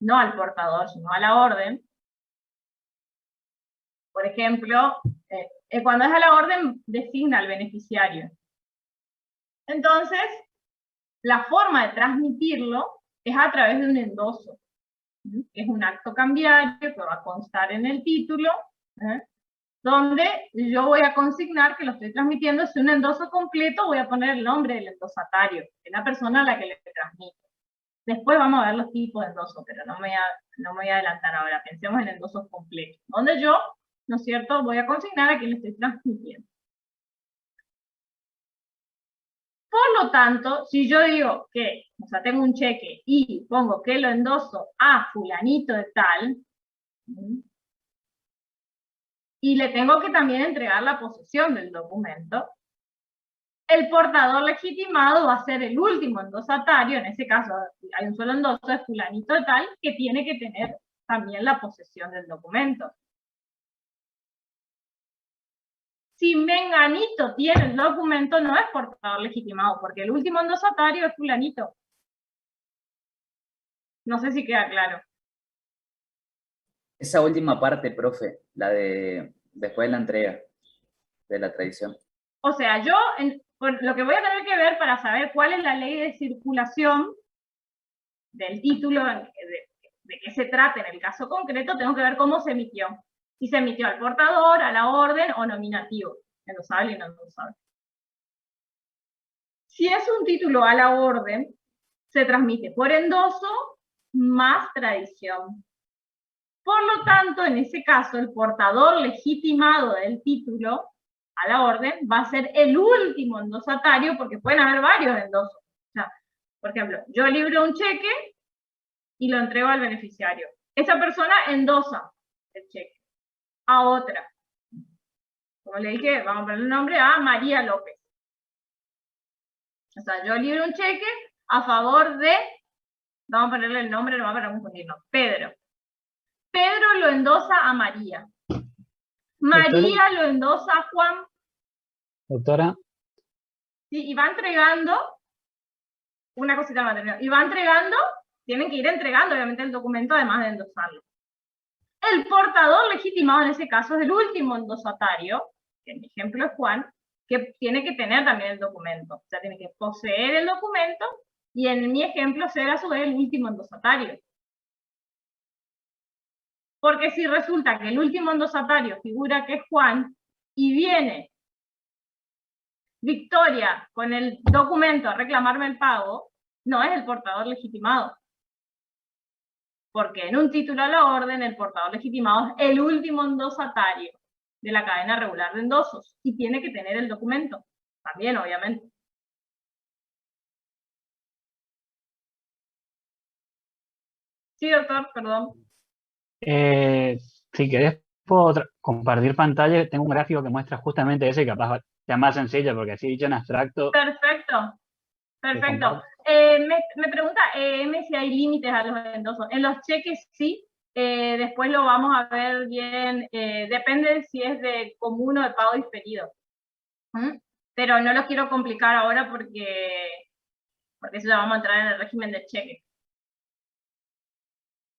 no al portador, sino a la orden, por ejemplo, cuando es a la orden, designa al beneficiario. Entonces, la forma de transmitirlo es a través de un endoso. Es un acto cambiario que va a constar en el título, donde yo voy a consignar que lo estoy transmitiendo. Si un endoso completo, voy a poner el nombre del endosatario, de la persona a la que le transmito. Después vamos a ver los tipos de endosos, pero no me voy a adelantar ahora. Pensemos en endosos completos, donde yo, ¿no es cierto?, voy a consignar a quién le estoy transmitiendo. Por lo tanto, si yo digo que, o sea, tengo un cheque y pongo que lo endoso a fulanito de tal, y le tengo que también entregar la posesión del documento, el portador legitimado va a ser el último endosatario, en ese caso hay un solo endoso, es fulanito de tal, que tiene que tener también la posesión del documento. Si menganito tiene el documento, no es portador legitimado, porque el último endosatario es fulanito. No sé si queda claro. Esa última parte, profe, la de después de la entrega de la tradición. O sea, yo lo que voy a tener que ver para saber cuál es la ley de circulación del título, de qué se trata en el caso concreto, tengo que ver cómo se emitió. Si se emitió al portador, a la orden o nominativo, endosable y no endosable. Si es un título a la orden, se transmite por endoso más tradición. Por lo tanto, en ese caso, el portador legitimado del título a la orden va a ser el último endosatario, porque pueden haber varios endosos. O sea, por ejemplo, yo libro un cheque y lo entrego al beneficiario. Esa persona endosa el cheque a otra. Como le dije, vamos a poner el nombre a María López. O sea, yo libero un cheque a favor de, vamos a ponerle el nombre, no va para confundirnos, Pedro. Pedro lo endosa a María. María lo endosa a Juan. Doctora, Sí, y va entregando, una cosita más, y va entregando, tienen que ir entregando obviamente el documento además de endosarlo. El portador legitimado en ese caso es el último endosatario, que en mi ejemplo es Juan, que tiene que tener también el documento. O sea, tiene que poseer el documento y en mi ejemplo ser a su vez el último endosatario. Porque si resulta que el último endosatario figura que es Juan y viene Victoria con el documento a reclamarme el pago, no es el portador legitimado. Porque en un título a la orden, el portador legitimado es el último endosatario de la cadena regular de endosos y tiene que tener el documento, también obviamente. Sí, doctor, perdón. si querés, puedo compartir pantalla. Tengo un gráfico que muestra justamente eso y capaz sea más sencillo, porque así dicho en abstracto. Perfecto, perfecto. Me pregunta M si hay límites a los endosos. En los cheques sí, después lo vamos a ver bien, depende si es de común o de pago diferido. Pero no lo quiero complicar ahora porque eso ya vamos a entrar en el régimen de cheque.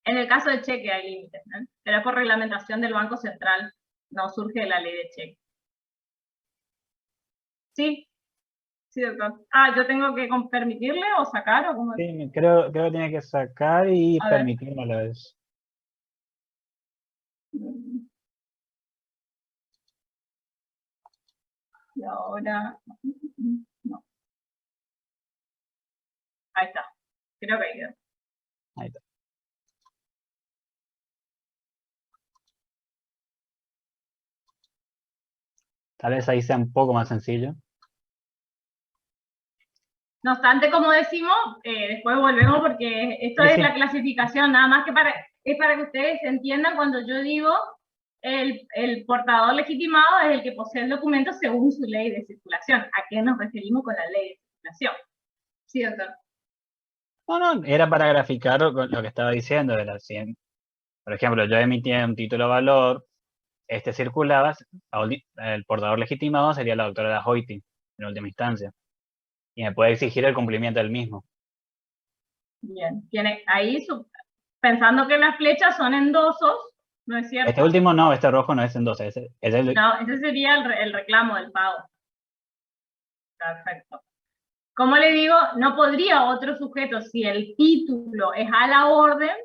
En el caso de cheque hay límites, ¿no? Pero es por reglamentación del Banco Central, no surge de la ley de cheque. Sí, sí, doctor. Yo tengo que permitirle o sacar o cómo. Sí, creo que tiene que sacar y A ver. permitirme a la vez. Y ahora, no. Ahí está. Creo que ahí quedó. Ahí está. Tal vez ahí sea un poco más sencillo. No obstante, como decimos, después volvemos porque esto es la clasificación, nada más que es para que ustedes entiendan cuando yo digo el portador legitimado es el que posee el documento según su ley de circulación. ¿A qué nos referimos con la ley de circulación? Sí, doctor. No, era para graficar lo que estaba diciendo. Por ejemplo, yo emitía un título de valor, este circulaba, el portador legitimado sería la doctora Dahoiti, en última instancia. Y me puede exigir el cumplimiento del mismo. Bien, tiene ahí, pensando que las flechas son endosos, ¿no es cierto? Este último no, este rojo no es endoso. No, ese sería el reclamo del pago. Perfecto. Como le digo, no podría otro sujeto, si el título es a la orden,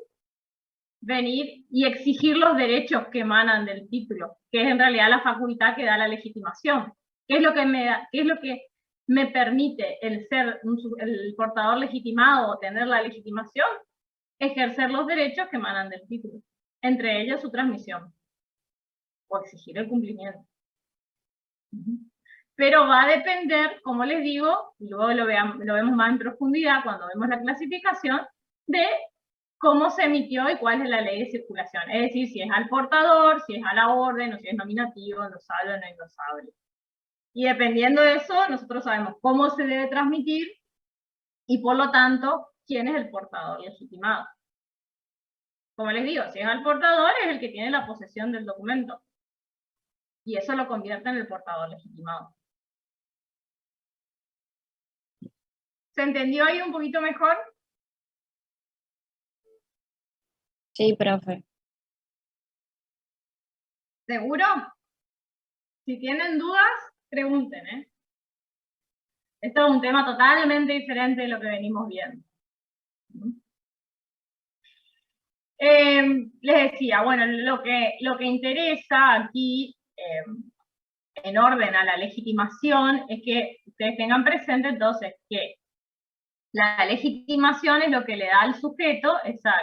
venir y exigir los derechos que emanan del título, que es en realidad la facultad que da la legitimación. ¿Qué es lo que me permite el ser el portador legitimado o tener la legitimación? Ejercer los derechos que emanan del título, entre ellos su transmisión, o exigir el cumplimiento. Pero va a depender, como les digo, y luego lo vemos más en profundidad cuando vemos la clasificación, de cómo se emitió y cuál es la ley de circulación. Es decir, si es al portador, si es a la orden, o si es nominativo, endosable o no endosable. Y dependiendo de eso, nosotros sabemos cómo se debe transmitir y por lo tanto, quién es el portador legitimado. Como les digo, si es al portador, es el que tiene la posesión del documento. Y eso lo convierte en el portador legitimado. ¿Se entendió ahí un poquito mejor? Sí, profe. ¿Seguro? Si tienen dudas, pregunten, ¿eh? Esto es un tema totalmente diferente de lo que venimos viendo. Les decía, bueno, lo que interesa aquí, en orden a la legitimación, es que ustedes tengan presente entonces que la legitimación es lo que le da al sujeto,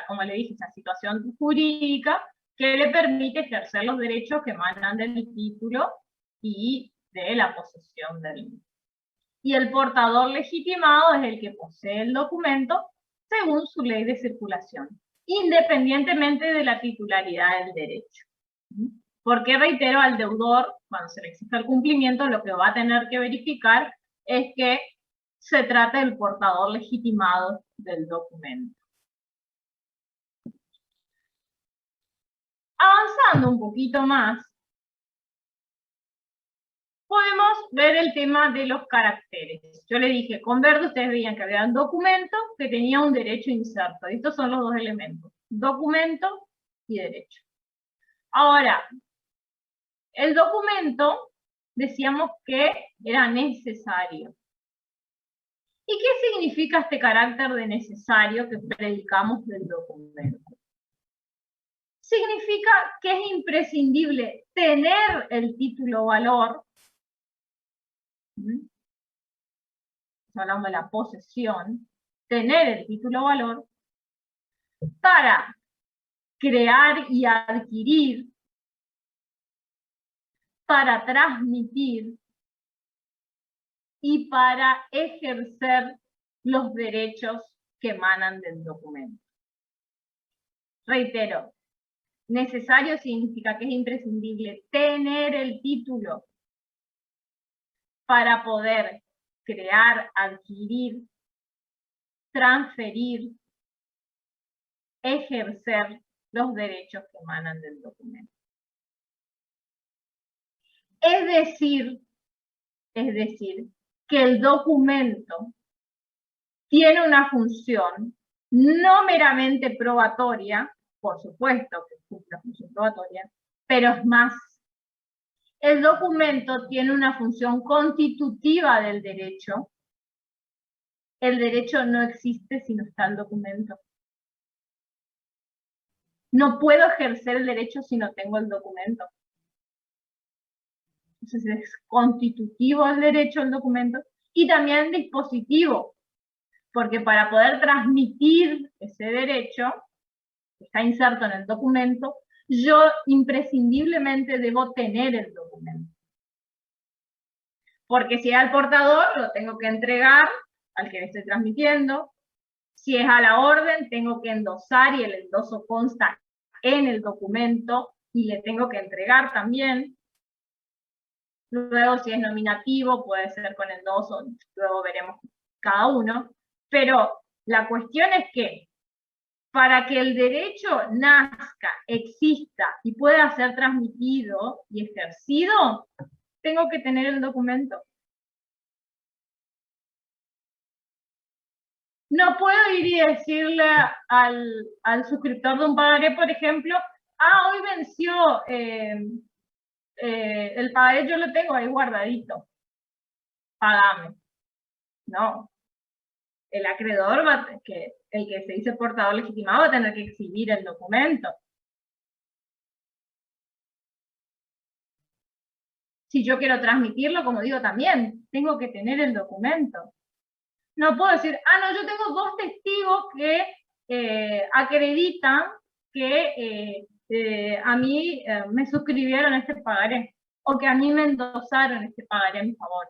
como le dije, esa situación jurídica que le permite ejercer los derechos que emanan del título y de la posesión del mismo. Y el portador legitimado es el que posee el documento según su ley de circulación, independientemente de la titularidad del derecho. Porque, reitero, al deudor, cuando se le exija el cumplimiento, lo que va a tener que verificar es que se trata del portador legitimado del documento. Avanzando un poquito más, podemos ver el tema de los caracteres. Yo le dije, con verde ustedes veían que había un documento que tenía un derecho inserto. Estos son los dos elementos, documento y derecho. Ahora, el documento decíamos que era necesario. ¿Y qué significa este carácter de necesario que predicamos del documento? Significa que es imprescindible tener el título valor. Hablamos de la posesión, tener el título valor para crear y adquirir, para transmitir y para ejercer los derechos que emanan del documento. Reitero, necesario significa que es imprescindible tener el título para poder crear, adquirir, transferir, ejercer los derechos que emanan del documento. Es decir, que el documento tiene una función no meramente probatoria, por supuesto que cumple la función probatoria, pero es más. El documento tiene una función constitutiva del derecho. El derecho no existe si no está el documento. No puedo ejercer el derecho si no tengo el documento. Entonces es constitutivo el derecho el documento y también dispositivo, porque para poder transmitir ese derecho, que está inserto en el documento, yo imprescindiblemente debo tener el documento. Porque si es al portador, lo tengo que entregar al que le estoy transmitiendo. Si es a la orden, tengo que endosar y el endoso consta en el documento y le tengo que entregar también. Luego, si es nominativo, puede ser con endoso, luego veremos cada uno. Pero la cuestión es que para que el derecho nazca, exista y pueda ser transmitido y ejercido, tengo que tener el documento. No puedo ir y decirle al suscriptor de un pagaré, por ejemplo, hoy venció el pagaré, yo lo tengo ahí guardadito, págame. No. El acreedor, el que se dice portador legitimado, va a tener que exhibir el documento. Si yo quiero transmitirlo, como digo también, tengo que tener el documento. No puedo decir, no, yo tengo 2 testigos que acreditan que a mí me suscribieron a este pagaré, o que a mí me endosaron este pagaré en mi favor.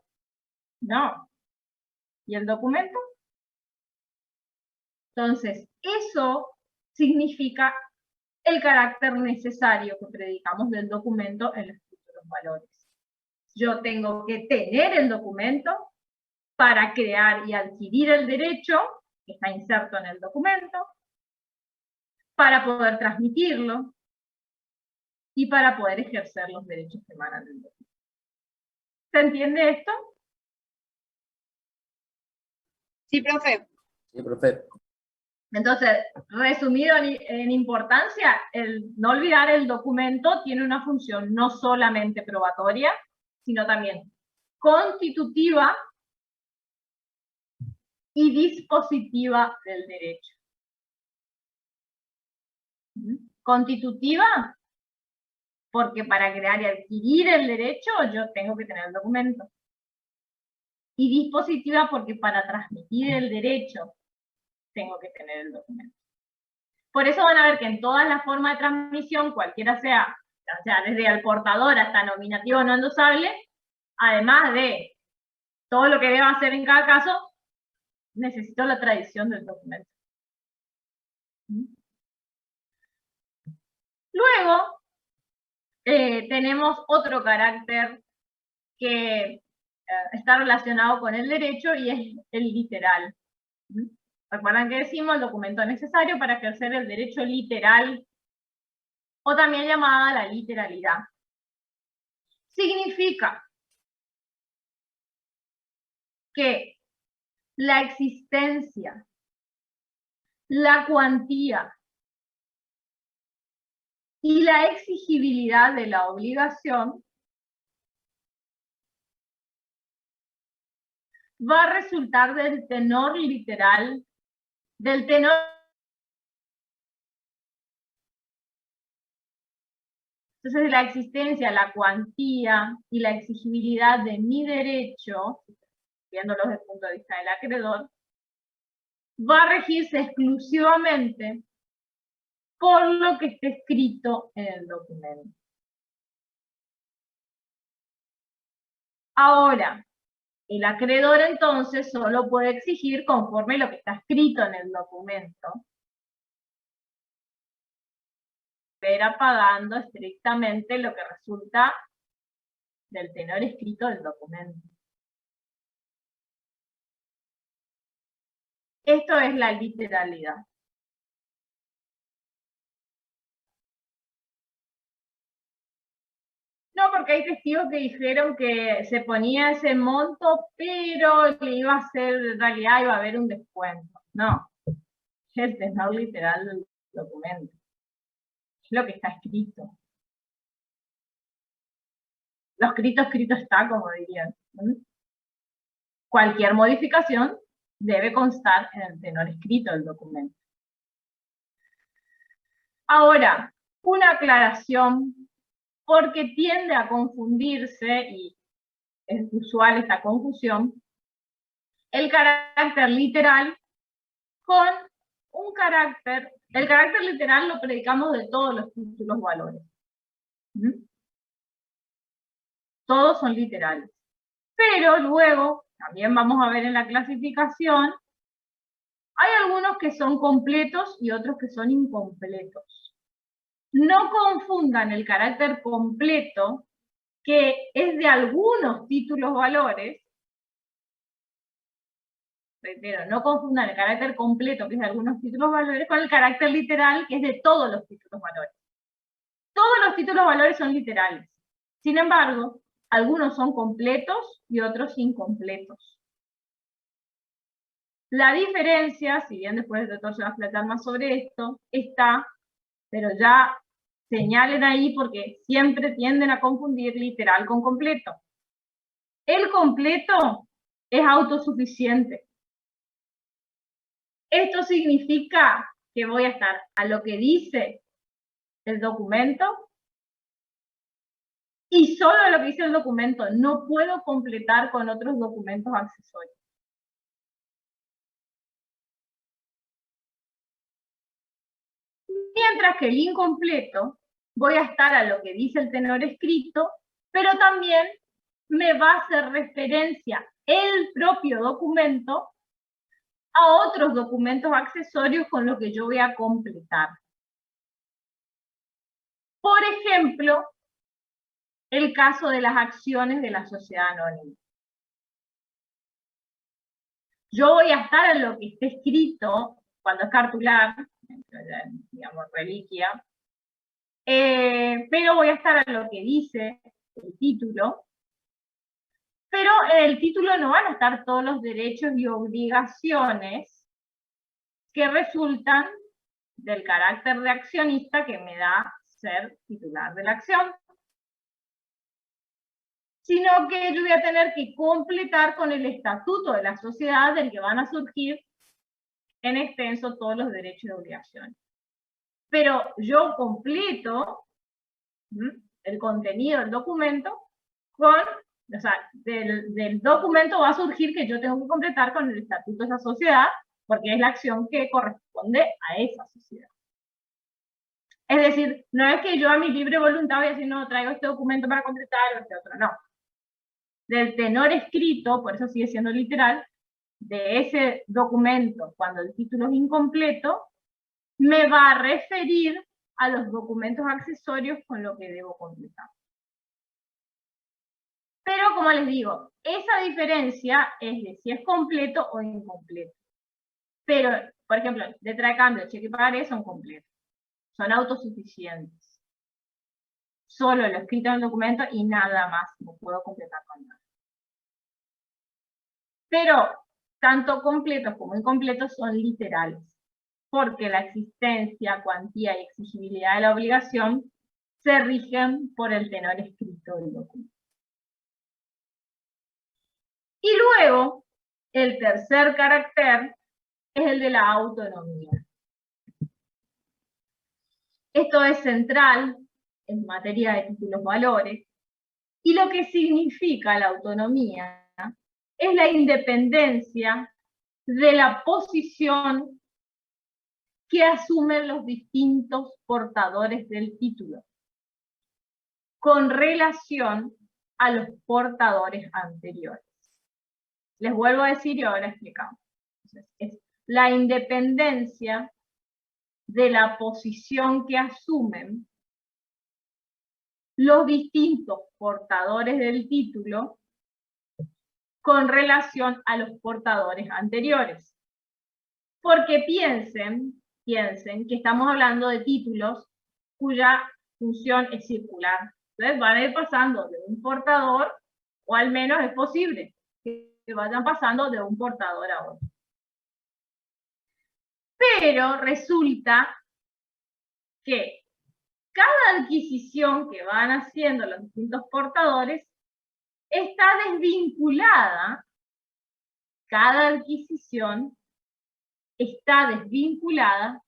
No. ¿Y el documento? Entonces, eso significa el carácter necesario que predicamos del documento en los títulos valores. Yo tengo que tener el documento para crear y adquirir el derecho que está inserto en el documento, para poder transmitirlo y para poder ejercer los derechos que emanan del documento. ¿Se entiende esto? Sí, profe. Sí, profe. Entonces, resumido en importancia, el no olvidar el documento tiene una función no solamente probatoria, sino también constitutiva y dispositiva del derecho. Constitutiva, porque para crear y adquirir el derecho yo tengo que tener el documento. Y dispositiva, porque para transmitir el derecho tengo que tener el documento. Por eso van a ver que en todas las formas de transmisión, cualquiera sea, o sea, desde el portador hasta nominativo no endosable, además de todo lo que deba hacer en cada caso, necesito la tradición del documento. Luego, tenemos otro carácter que está relacionado con el derecho y es el literal. Recuerdan que decimos el documento necesario para ejercer el derecho literal, o también llamada la literalidad. Significa que la existencia, la cuantía y la exigibilidad de la obligación va a resultar del tenor literal, del tenor. Entonces, la existencia, la cuantía y la exigibilidad de mi derecho, viéndolo desde el punto de vista del acreedor, va a regirse exclusivamente por lo que esté escrito en el documento. Ahora, el acreedor entonces solo puede exigir conforme lo que está escrito en el documento, pero pagando estrictamente lo que resulta del tenor escrito del documento. Esto es la literalidad. No, porque hay testigos que dijeron que se ponía ese monto, pero le iba a hacer, en realidad iba a haber un descuento. No, es el tenor literal del documento. Es lo que está escrito. Lo escrito está, como dirían. Cualquier modificación debe constar en el tenor escrito del documento. Ahora, una aclaración, porque tiende a confundirse, y es usual esta confusión, el carácter literal con un carácter. El carácter literal lo predicamos de todos los títulos valores. Todos son literales. Pero luego, también vamos a ver en la clasificación, hay algunos que son completos y otros que son incompletos. No confundan el carácter completo, que es de algunos títulos valores. Reitero, no confundan el carácter completo, que es de algunos títulos valores, con el carácter literal, que es de todos los títulos valores. Todos los títulos valores son literales. Sin embargo, algunos son completos y otros incompletos. La diferencia, si bien después el doctor se va a explicar más sobre esto, está, pero ya señalen ahí porque siempre tienden a confundir literal con completo. El completo es autosuficiente. Esto significa que voy a estar a lo que dice el documento y solo a lo que dice el documento. No puedo completar con otros documentos accesorios. Mientras que el incompleto, voy a estar a lo que dice el tenor escrito, pero también me va a hacer referencia el propio documento a otros documentos accesorios con los que yo voy a completar. Por ejemplo, el caso de las acciones de la sociedad anónima. Yo voy a estar en lo que esté escrito, cuando es cartular, digamos reliquia, pero voy a estar en lo que dice el título, pero en el título no van a estar todos los derechos y obligaciones que resultan del carácter de accionista que me da ser titular de la acción, sino que yo voy a tener que completar con el estatuto de la sociedad del que van a surgir en extenso todos los derechos y obligaciones. Pero yo completo el contenido del documento con, o sea, del documento va a surgir que yo tengo que completar con el estatuto de esa sociedad, porque es la acción que corresponde a esa sociedad. Es decir, no es que yo a mi libre voluntad voy a decir, no, traigo este documento para completar o este otro, no. Del tenor escrito, por eso sigue siendo literal, de ese documento, cuando el título es incompleto, me va a referir a los documentos accesorios con lo que debo completar. Pero como como les digo, esa diferencia es de si es completo o incompleto. Pero, por ejemplo, letra de cambio, cheque y pagaré son completos. Son autosuficientes. Solo lo escrito en el documento y nada más. No puedo completar con nada. Pero, tanto completos como incompletos son literales. Porque la existencia, cuantía y exigibilidad de la obligación se rigen por el tenor escrito del documento. Y luego, el tercer carácter es el de la autonomía. Esto es central en materia de títulos valores, y lo que significa la autonomía es la independencia de la posición que asumen los distintos portadores del título, con relación a los portadores anteriores. Les vuelvo a decir y ahora explicamos. Entonces, es la independencia de la posición que asumen los distintos portadores del título con relación a los portadores anteriores. Porque piensen que estamos hablando de títulos cuya función es circular. Entonces van a ir pasando de un portador, o al menos es posible que vayan pasando de un portador a otro. Pero resulta que cada adquisición que van haciendo los distintos portadores está desvinculada, cada adquisición está desvinculada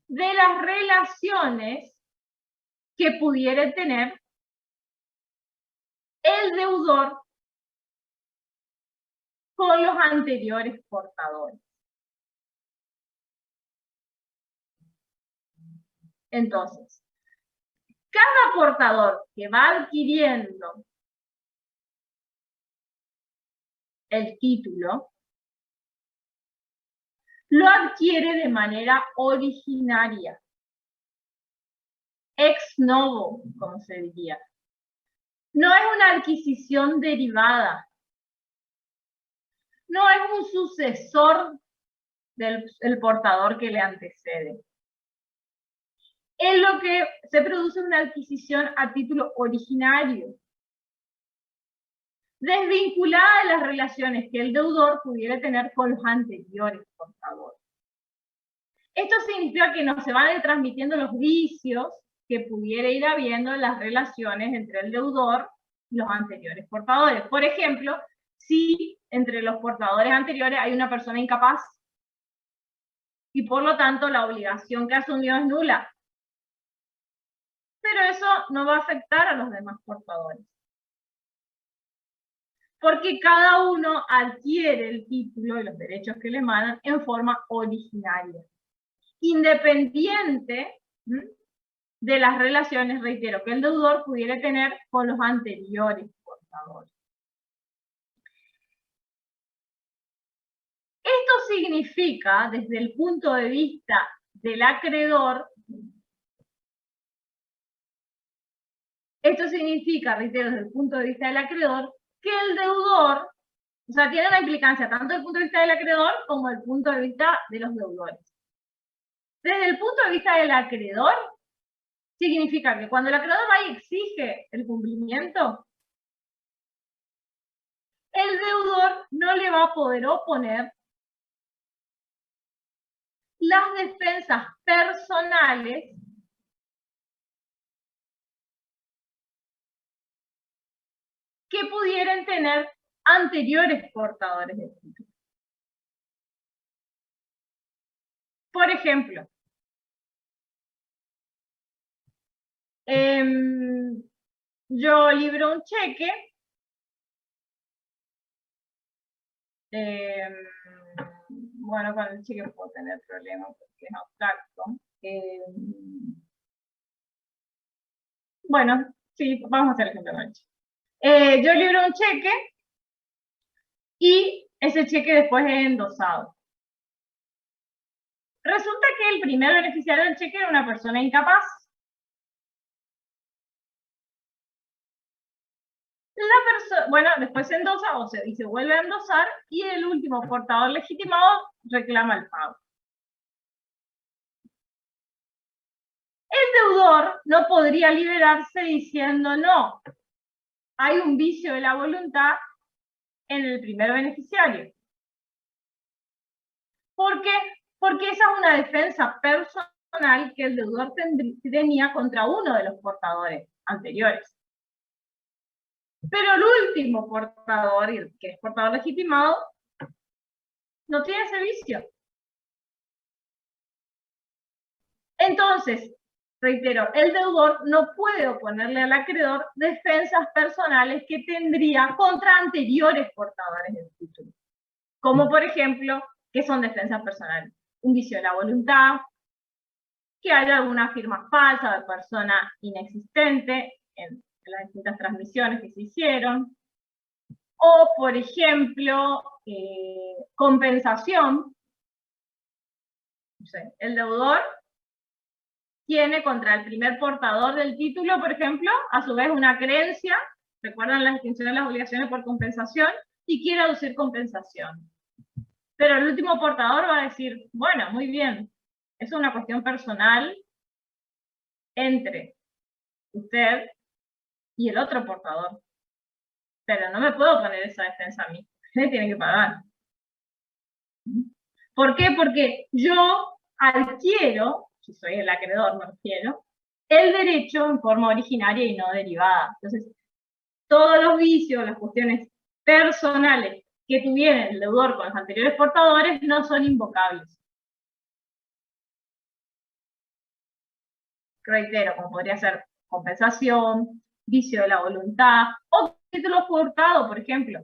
de las relaciones que pudiera tener el deudor con los anteriores portadores. Entonces, cada portador que va adquiriendo el título, lo adquiere de manera originaria, ex novo, como se diría. No es una adquisición derivada, no es un sucesor del portador que le antecede. Es lo que se produce una adquisición a título originario, desvinculada de las relaciones que el deudor pudiera tener con los anteriores portadores. Esto significa que no se van a ir transmitiendo los vicios que pudiera ir habiendo en las relaciones entre el deudor y los anteriores portadores. Por ejemplo, si entre los portadores anteriores hay una persona incapaz y por lo tanto la obligación que asumió es nula. Pero eso no va a afectar a los demás portadores. Porque cada uno adquiere el título y los derechos que le emanan en forma originaria, independiente de las relaciones, reitero, que el deudor pudiera tener con los anteriores portadores. Esto significa, desde el punto de vista del acreedor, reitero, desde el punto de vista del acreedor, que el deudor, o sea, tiene una implicancia tanto desde el punto de vista del acreedor como desde el punto de vista de los deudores. Desde el punto de vista del acreedor, significa que cuando el acreedor va y exige el cumplimiento, el deudor no le va a poder oponer las defensas personales que pudieran tener anteriores portadores de título. Por ejemplo, yo libro un cheque, bueno, con el cheque puedo tener problemas porque es abstracto. Bueno, sí, vamos a hacer el ejemplo con el cheque. Yo libro un cheque y ese cheque después es endosado. Resulta que el primer beneficiario del cheque era una persona incapaz. Bueno, después se endosa y se vuelve a endosar, y el último portador legitimado reclama el pago. El deudor no podría liberarse diciendo no, hay un vicio de la voluntad en el primer beneficiario. ¿Por qué? Porque esa es una defensa personal que el deudor tenía contra uno de los portadores anteriores. Pero el último portador, que es portador legitimado, no tiene ese vicio. Entonces, reitero, el deudor no puede oponerle al acreedor defensas personales que tendría contra anteriores portadores del título. Como por ejemplo, ¿qué son defensas personales? Un vicio de la voluntad, que haya alguna firma falsa de persona inexistente en las distintas transmisiones que se hicieron, o por ejemplo, compensación. No sé, el deudor tiene contra el primer portador del título, por ejemplo, a su vez una creencia, recuerdan la extinción de las obligaciones por compensación, y quiere aducir compensación. Pero el último portador va a decir, bueno, muy bien, es una cuestión personal entre usted y el otro portador. Pero no me puedo poner esa defensa a mí, me tiene que pagar. ¿Por qué? Porque yo adquiero, si soy el acreedor me refiero, el derecho en forma originaria y no derivada. Entonces, todos los vicios, las cuestiones personales que tuviera el deudor con los anteriores portadores no son invocables. Reitero, como podría ser compensación, vicio de la voluntad, o título hurtado, por ejemplo.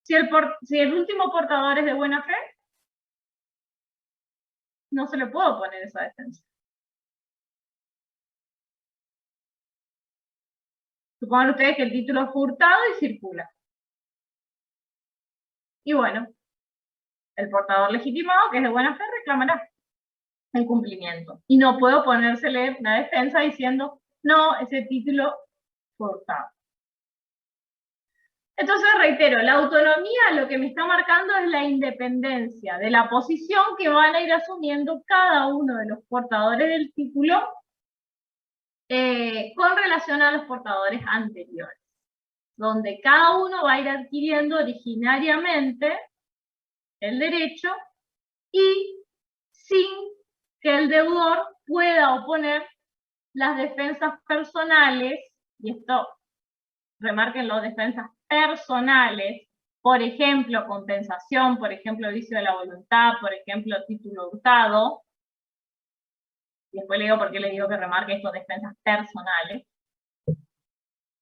Si el último portador es de buena fe, no se le puede oponer esa defensa. Supongan ustedes que el título fue hurtado y circula. Y bueno, el portador legitimado, que es de buena fe, reclamará el cumplimiento. Y no puede oponérsele una defensa diciendo, no, ese título fue hurtado. Entonces, reitero, la autonomía lo que me está marcando es la independencia de la posición que van a ir asumiendo cada uno de los portadores del título con relación a los portadores anteriores, donde cada uno va a ir adquiriendo originariamente el derecho y sin que el deudor pueda oponer las defensas personales, y esto remárquenlo, defensas personales, por ejemplo, compensación, por ejemplo, vicio de la voluntad, por ejemplo, título hurtado. Y después le digo por qué le digo que remarque esto, defensas personales,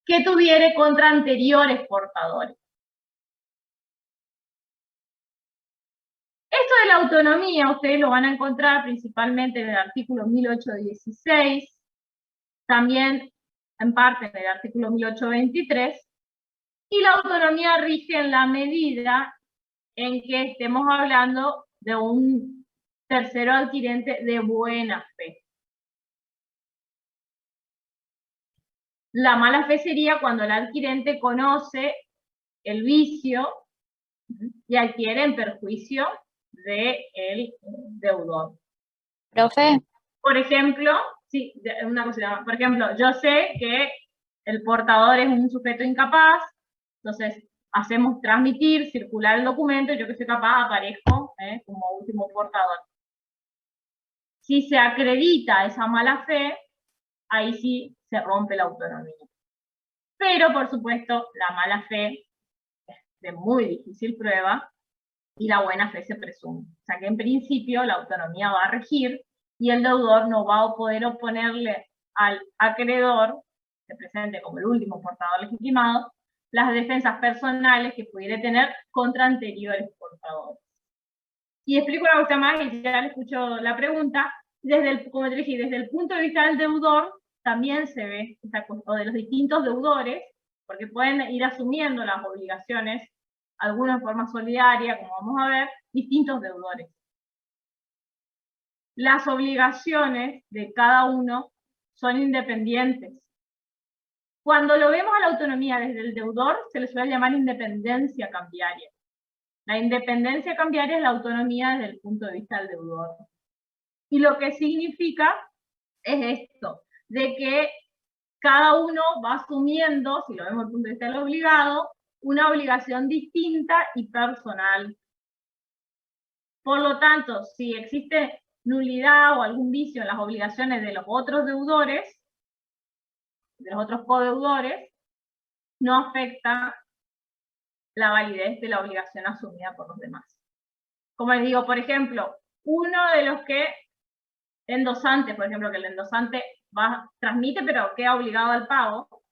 que tuviere contra anteriores portadores. Esto de la autonomía, ustedes lo van a encontrar principalmente en el artículo 1816, también en parte en el artículo 1823, y la autonomía rige en la medida en que estemos hablando de un tercero adquirente de buena fe. La mala fe sería cuando el adquirente conoce el vicio y adquiere en perjuicio del deudor. Profe, Por ejemplo, sí, una cosa, por ejemplo, yo sé que el portador es un sujeto incapaz, entonces hacemos transmitir, circular el documento, y yo que soy capaz aparezco como último portador. Si se acredita esa mala fe, ahí sí se rompe la autonomía. Pero, por supuesto, la mala fe es de muy difícil prueba y la buena fe se presume. O sea que en principio la autonomía va a regir y el deudor no va a poder oponerle al acreedor, que se presente como el último portador legitimado, las defensas personales que pudiera tener contra anteriores portadores. Y explico una cosa más, y ya le escucho la pregunta, como te dije, desde el punto de vista del deudor, también se ve, o de los distintos deudores, porque pueden ir asumiendo las obligaciones, algunas en forma solidaria, como vamos a ver, distintos deudores. Las obligaciones de cada uno son independientes. Cuando lo vemos a la autonomía desde el deudor, se le suele llamar independencia cambiaria. La independencia cambiaria es la autonomía desde el punto de vista del deudor. Y lo que significa es esto, de que cada uno va asumiendo, si lo vemos desde el punto de vista del obligado, una obligación distinta y personal. Por lo tanto, si existe nulidad o algún vicio en las obligaciones de los otros deudores, de los otros codeudores, no afecta la validez de la obligación asumida por los demás. Como les digo, por ejemplo, uno de los que endosantes, por ejemplo, que el endosante transmite pero queda obligado al pago,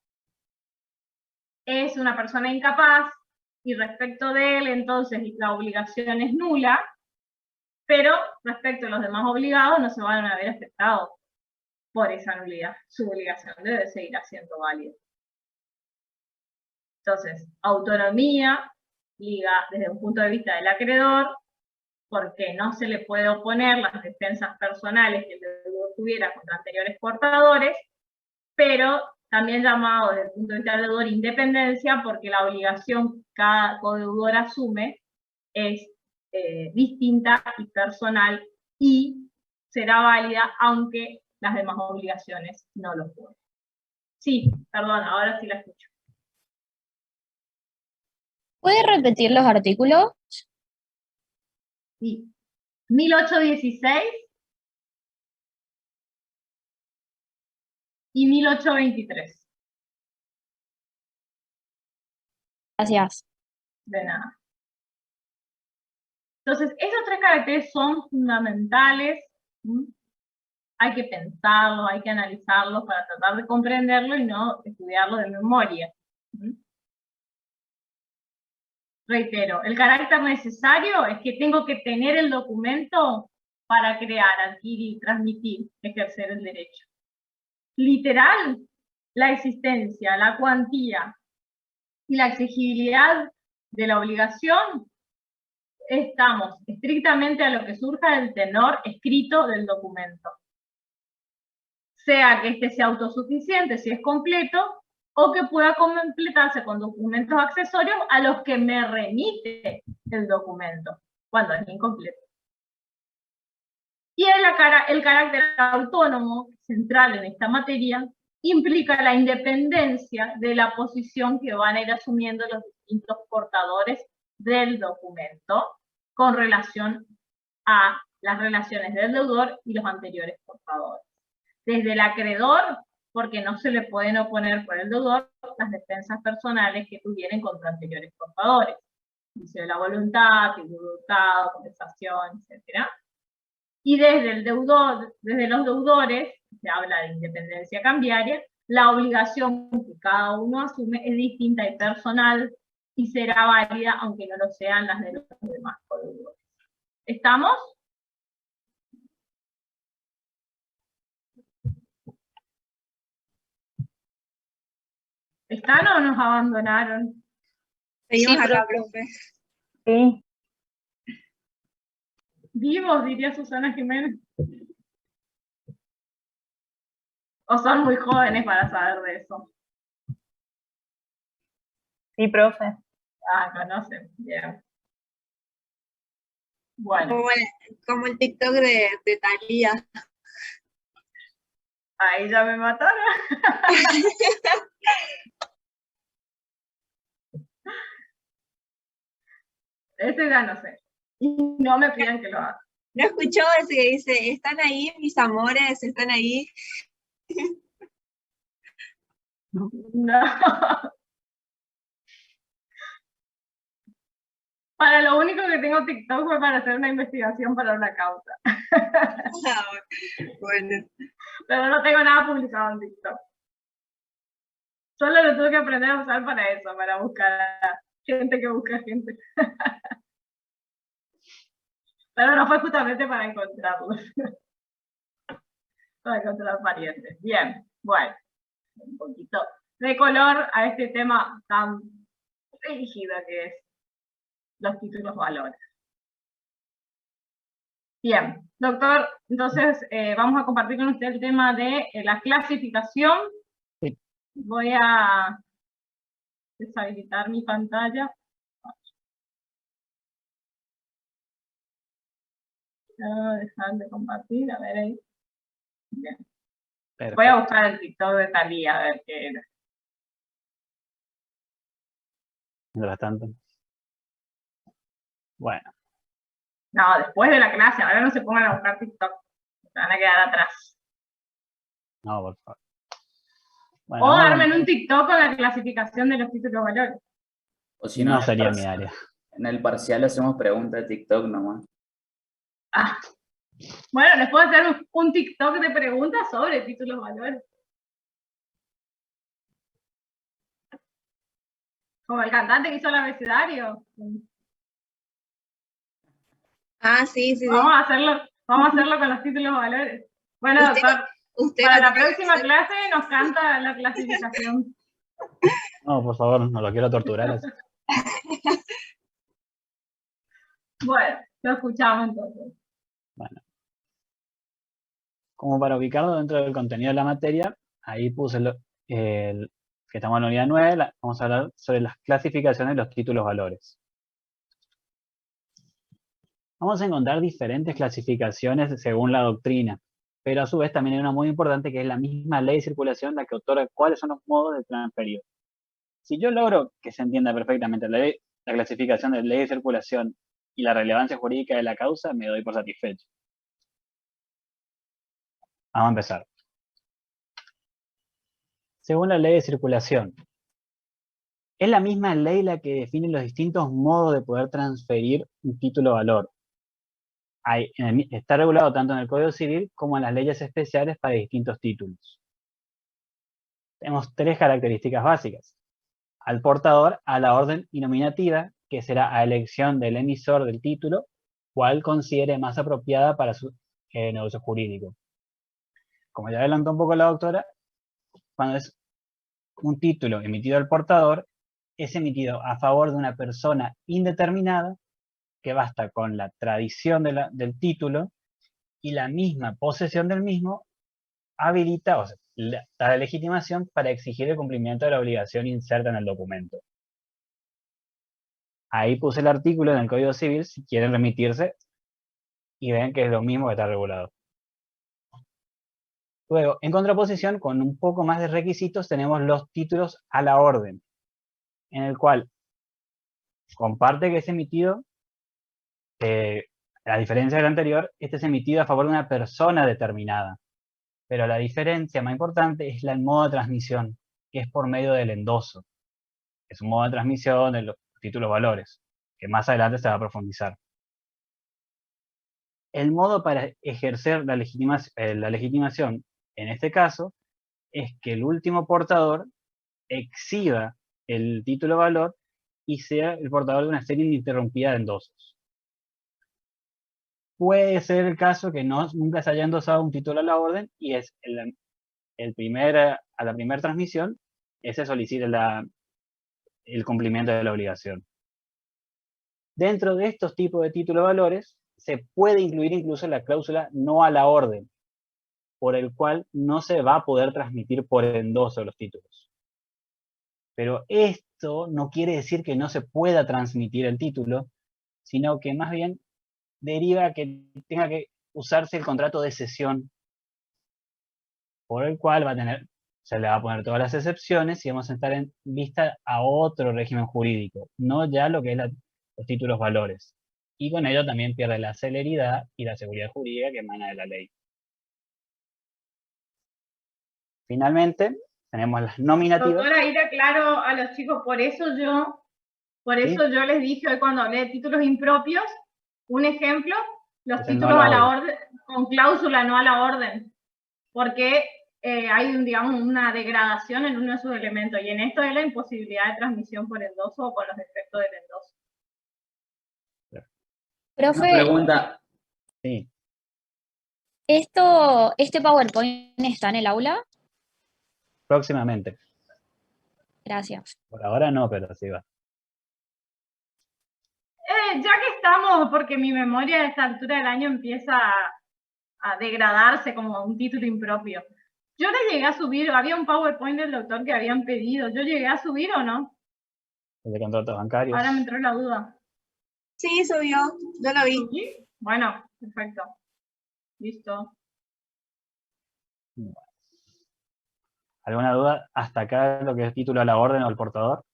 es una persona incapaz y respecto de él entonces la obligación es nula, pero respecto a los demás obligados no se van a ver afectados por esa nulidad. Su obligación debe seguir siendo válida. Entonces, autonomía liga desde un punto de vista del acreedor, porque no se le puede oponer las defensas personales que el deudor tuviera contra anteriores portadores, pero también llamado desde el punto de vista del deudor independencia, porque la obligación que cada codeudor asume es distinta y personal y será válida aunque las demás obligaciones no lo pueden. Sí, perdón, ahora sí la escucho. ¿Puede repetir los artículos? Sí. 1816 y 1823. Gracias. De nada. Entonces, esos tres caracteres son fundamentales. Hay que pensarlo, hay que analizarlo para tratar de comprenderlo y no estudiarlo de memoria. Reitero, el carácter necesario es que tengo que tener el documento para crear, adquirir, transmitir, ejercer el derecho. Literal, la existencia, la cuantía y la exigibilidad de la obligación, estamos estrictamente a lo que surja del tenor escrito del documento. Sea que este sea autosuficiente, si es completo, o que pueda completarse con documentos accesorios a los que me remite el documento, cuando es incompleto. Y el carácter autónomo, central en esta materia, implica la independencia de la posición que van a ir asumiendo los distintos portadores del documento con relación a las relaciones del deudor y los anteriores portadores. Desde el acreedor, porque no se le pueden oponer por el deudor las defensas personales que tuvieran contra anteriores portadores. Vicio de la voluntad, hurtado, compensación, etc. Y desde el deudor, desde los deudores, se habla de independencia cambiaria, la obligación que cada uno asume es distinta y personal y será válida aunque no lo sean las de los demás codeudores. ¿Estamos? ¿Están o nos abandonaron? Seguimos Sí, acá, profe. profe. Sí. ¿Vivos, diría Susana Jiménez? ¿O son muy jóvenes para saber de eso? Sí, profe. Ah, conocen, bien. Bueno, Como el TikTok de Thalía. ahí ya me mataron. Ese ya no sé. No me pidan que lo haga. ¿No escuchó ese que dice, están ahí mis amores, están ahí? No. Para lo único que tengo TikTok fue para hacer una investigación para una causa. Bueno. Pero no tengo nada publicado en TikTok. Solo lo tuve que aprender a usar para eso, para buscar a gente que busca gente. Pero no fue justamente para encontrarlos. Para encontrar parientes. Bien, bueno. Un poquito de color a este tema tan rígido que es los títulos valores. Bien, doctor, entonces vamos a compartir con usted el tema de la clasificación Sí. Voy a deshabilitar mi pantalla. Dejar de compartir, a ver ahí. Bien. Voy a Perfecto. buscar el TikTok de Talía, a ver qué era. Mientras tanto. Bueno, No, después de la clase, ahora no se pongan a buscar TikTok. Se van a quedar atrás. no, por favor. Bueno, O vamos a armen un contar- TikTok con la clasificación de los títulos valores. O si no, No sería mi área. en el parcial hacemos preguntas de TikTok nomás. Ah. Bueno, les puedo hacer un TikTok de preguntas sobre títulos valores. Como el cantante que hizo el abecedario. Ah, sí, sí, sí. Vamos a hacerlo con los títulos valores. Bueno, Usted- doctor, Usted para lo la tiene que próxima hacer. clase nos canta la clasificación. No, por favor, no lo quiero torturar así. Bueno, lo escuchamos entonces. Bueno. Como para ubicarlo dentro del contenido de la materia, ahí puse que estamos en la unidad 9, vamos a hablar sobre las clasificaciones de los títulos valores. Vamos a encontrar diferentes clasificaciones según la doctrina, pero a su vez también hay una muy importante que es la misma ley de circulación la que otorga cuáles son los modos de transferir. Si yo logro que se entienda perfectamente la clasificación de ley de circulación y la relevancia jurídica de la causa, me doy por satisfecho. Vamos a empezar. Según la ley de circulación, es la misma ley la que define los distintos modos de poder transferir un título valor. Está regulado tanto en el Código Civil como en las leyes especiales para distintos títulos. Tenemos tres características básicas. Al portador, a la orden nominativa, que será a elección del emisor del título, cual considere más apropiada para su negocio jurídico. Como ya adelantó un poco la doctora, cuando es un título emitido al portador, es emitido a favor de una persona indeterminada, que basta con la tradición del título y la misma posesión del mismo habilita, o sea, da la legitimación para exigir el cumplimiento de la obligación inserta en el documento. Ahí puse el artículo en el Código Civil si quieren remitirse y ven que es lo mismo que está regulado. Luego, en contraposición, con un poco más de requisitos, tenemos los títulos a la orden, en el cual comparte que es emitido, a diferencia del anterior, este es emitido a favor de una persona determinada. Pero la diferencia más importante es el modo de transmisión, que es por medio del endoso. Es un modo de transmisión de los títulos valores, que más adelante se va a profundizar. El modo para ejercer la legitimación, en este caso, es que el último portador exhiba el título valor y sea el portador de una serie ininterrumpida de endosos. Puede ser el caso que nunca se haya endosado un título a la orden y es a la primera transmisión se solicite el cumplimiento de la obligación. Dentro de estos tipos de títulos valores se puede incluir incluso la cláusula no a la orden, por el cual no se va a poder transmitir por endoso los títulos. Pero esto no quiere decir que no se pueda transmitir el título, sino que más bien deriva a que tenga que usarse el contrato de cesión, por el cual se le va a poner todas las excepciones y vamos a estar en vista a otro régimen jurídico, no ya lo que es los títulos valores. Y con ello también pierde la celeridad y la seguridad jurídica que emana de la ley. Finalmente, tenemos las nominativas. Doctora, ir aclaro a los chicos, por eso yo les dije hoy cuando hablé de títulos impropios, un ejemplo, los títulos no a la orden, con cláusula no a la orden, porque hay digamos, una degradación en uno de sus elementos, y en esto es la imposibilidad de transmisión por endoso o con los efectos del endoso. Profe, Una pregunta. Sí, ¿este PowerPoint está en el aula? próximamente. Gracias. Por ahora no, pero sí va. Ya que estamos, porque mi memoria a esta altura del año empieza a degradarse como un título impropio, Yo le llegué a subir, había un PowerPoint del doctor que habían pedido. ¿Yo llegué a subir o no? El de contratos bancarios. Ahora me entró la duda. Sí, subió, yo lo vi. ¿Sí? Bueno, perfecto. Listo. ¿Alguna duda hasta acá lo que es título a la orden o el portador?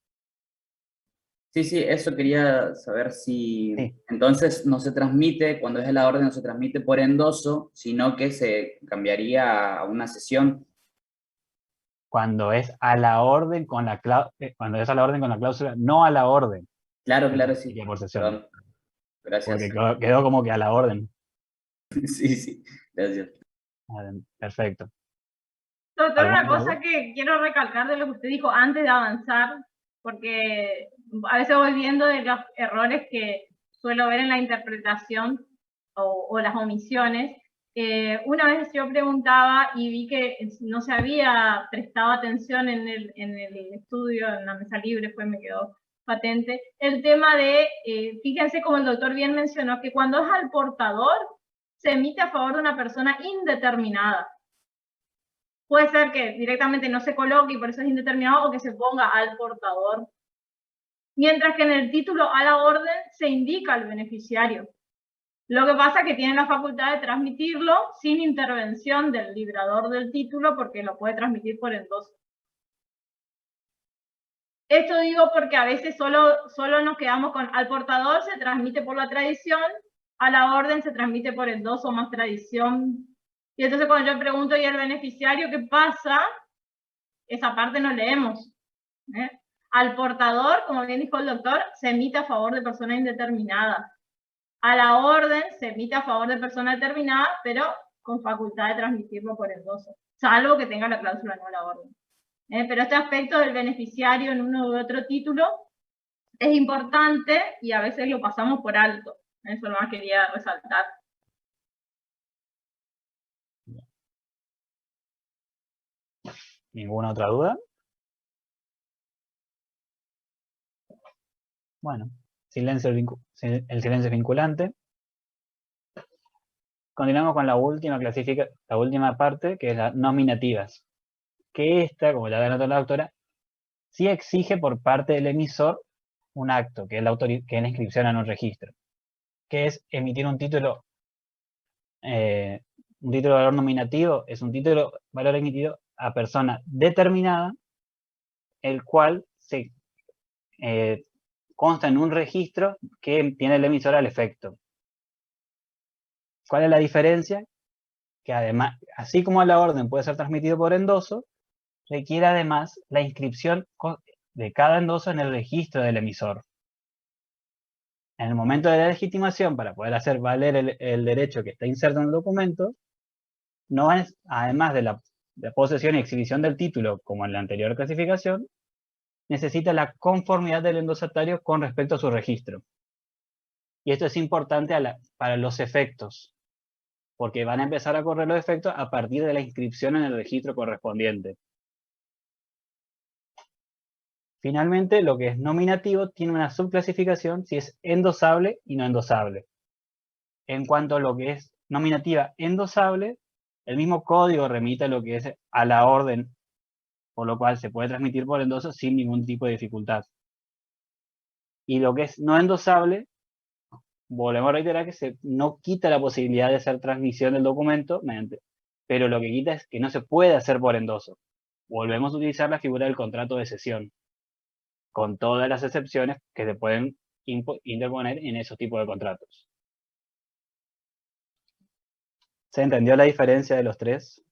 Sí, sí, eso quería saber si Sí. entonces no se transmite, cuando es de la orden no se transmite por endoso, sino que se cambiaría a una sesión. Cuando es a la orden con la cuando es a la orden con la cláusula, no a la orden. Claro, claro, sí. Sería por sesión. Perdón. Gracias. Porque quedó como que a la orden. Sí, sí, gracias. Perfecto. Doctor, una ¿Alguna cosa duda? que quiero recalcar de lo que usted dijo antes de avanzar, porque a veces voy viendo de los errores que suelo ver en la interpretación o las omisiones. Una vez yo preguntaba y vi que no se había prestado atención en el estudio, en la mesa libre, pues me quedó patente, el tema de, fíjense como el doctor bien mencionó, que cuando es al portador, se emite a favor de una persona indeterminada. Puede ser que directamente no se coloque y por eso es indeterminado, o que se ponga al portador. Mientras que en el título a la orden se indica al beneficiario. Lo que pasa es que tiene la facultad de transmitirlo sin intervención del librador del título, porque lo puede transmitir por endoso. Esto digo porque a veces solo nos quedamos con al portador se transmite por la tradición, a la orden se transmite por endoso más tradición. Y entonces cuando yo pregunto, ¿y el beneficiario qué pasa? Esa parte no leemos. Al portador, como bien dijo el doctor, se emite a favor de persona indeterminada. A la orden se emite a favor de persona determinada, pero con facultad de transmitirlo por endoso, salvo que tenga la cláusula no a la orden. Pero este aspecto del beneficiario en uno u otro título es importante y a veces lo pasamos por alto. Eso nomás quería resaltar. ¿Ninguna otra duda? Bueno, el silencio es vinculante. Continuamos con la última parte, que es las nominativas. Que esta, como ya anotó la doctora, sí exige por parte del emisor un acto, que es la inscripción en un registro, que es emitir un título de valor nominativo, es un título de valor emitido a persona determinada, el cual se consta en un registro que tiene el emisor al efecto. ¿Cuál es la diferencia? Que además, así como la orden puede ser transmitido por endoso, requiere además la inscripción de cada endoso en el registro del emisor. En el momento de la legitimación, para poder hacer valer el derecho que está inserto en el documento, no es, además de la posesión y exhibición del título, como en la anterior clasificación, necesita la conformidad del endosatario con respecto a su registro. Y esto es importante para los efectos, porque van a empezar a correr los efectos a partir de la inscripción en el registro correspondiente. Finalmente, lo que es nominativo tiene una subclasificación si es endosable y no endosable. En cuanto a lo que es nominativa endosable, el mismo código remite a lo que es a la orden, por lo cual se puede transmitir por endoso sin ningún tipo de dificultad. Y lo que es no endosable, volvemos a reiterar que no quita la posibilidad de hacer transmisión del documento, pero lo que quita es que no se puede hacer por endoso. Volvemos a utilizar la figura del contrato de cesión, con todas las excepciones que se pueden interponer en esos tipos de contratos. ¿Se entendió la diferencia de los tres?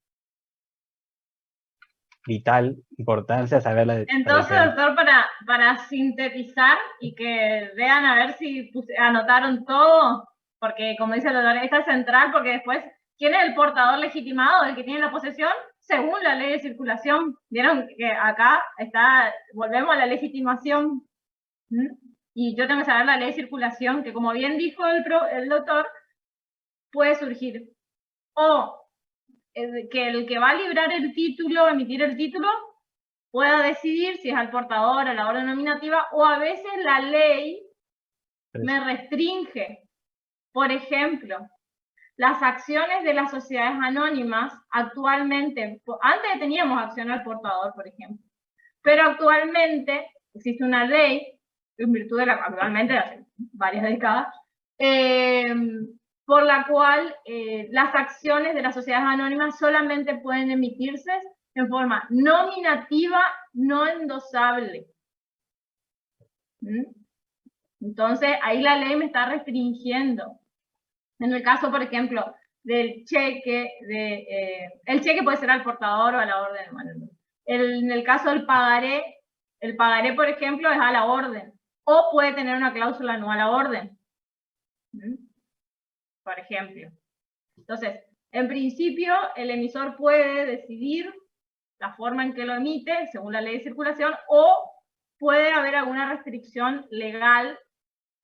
Vital, importancia saber la Entonces, doctor, para sintetizar y que vean a ver si anotaron todo, porque como dice el doctor, esta es central porque después, ¿quién es el portador legitimado, el que tiene la posesión? Según la ley de circulación. Vieron que acá volvemos a la legitimación. Y yo tengo que saber la ley de circulación, que como bien dijo el doctor, puede surgir o que el que va a librar el título, emitir el título, pueda decidir si es al portador, a la orden nominativa, o a veces la ley me restringe. Por ejemplo, las acciones de las sociedades anónimas actualmente, antes teníamos acción al portador, por ejemplo, pero actualmente existe una ley, en virtud de la actualmente hace varias décadas, por la cual las acciones de las sociedades anónimas solamente pueden emitirse en forma nominativa, no endosable. Entonces, ahí la ley me está restringiendo. En el caso, por ejemplo, del cheque, el cheque puede ser al portador o a la orden. Bueno, en el caso del pagaré, el pagaré, por ejemplo, es a la orden, o puede tener una cláusula no a la orden, por ejemplo. Entonces, en principio, el emisor puede decidir la forma en que lo emite, según la ley de circulación, o puede haber alguna restricción legal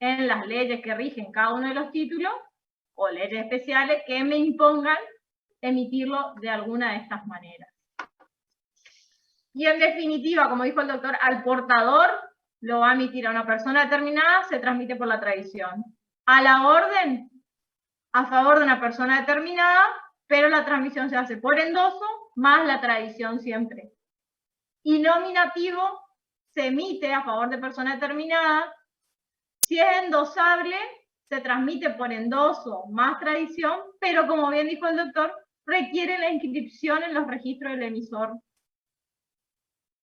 en las leyes que rigen cada uno de los títulos, o leyes especiales que me impongan emitirlo de alguna de estas maneras. Y en definitiva, como dijo el doctor, al portador lo va a emitir a una persona determinada, se transmite por la tradición. A la orden, a favor de una persona determinada, pero la transmisión se hace por endoso, más la tradición siempre. Y nominativo se emite a favor de persona determinada. Si es endosable, se transmite por endoso más tradición, pero como bien dijo el doctor, requiere la inscripción en los registros del emisor.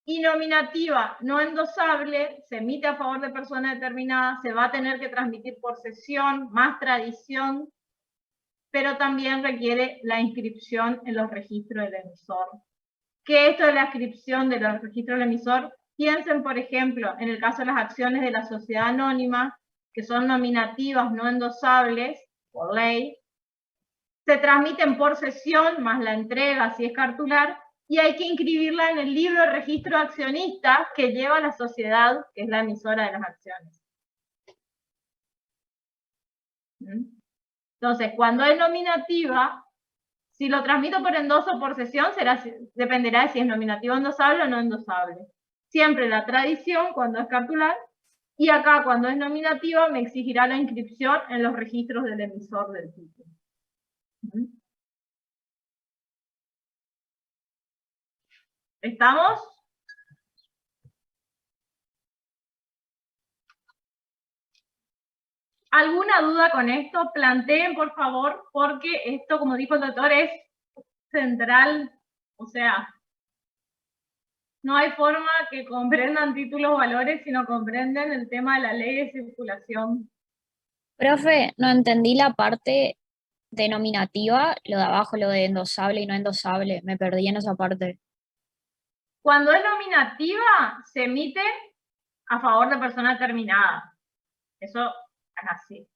Y nominativa no endosable, se emite a favor de persona determinada, se va a tener que transmitir por cesión, más tradición, pero también requiere la inscripción en los registros del emisor. ¿Qué es esto de la inscripción de los registros del emisor? Piensen, por ejemplo, en el caso de las acciones de la sociedad anónima, que son nominativas no endosables, por ley, se transmiten por cesión, más la entrega, si es cartular, y hay que inscribirla en el libro de registro de accionistas que lleva la sociedad, que es la emisora de las acciones. Entonces, cuando es nominativa, si lo transmito por endoso o por cesión, dependerá de si es nominativo endosable o no endosable. Siempre la tradición cuando es cartular, y acá cuando es nominativa me exigirá la inscripción en los registros del emisor del título. ¿Estamos? ¿Alguna duda con esto? Planteen, por favor, porque esto, como dijo el doctor, es central. O sea, no hay forma que comprendan títulos valores si no comprenden el tema de la ley de circulación. Profe, no entendí la parte denominativa, lo de abajo, lo de endosable y no endosable. Me perdí en esa parte. Cuando es nominativa, se emite a favor de persona determinada. Eso es así.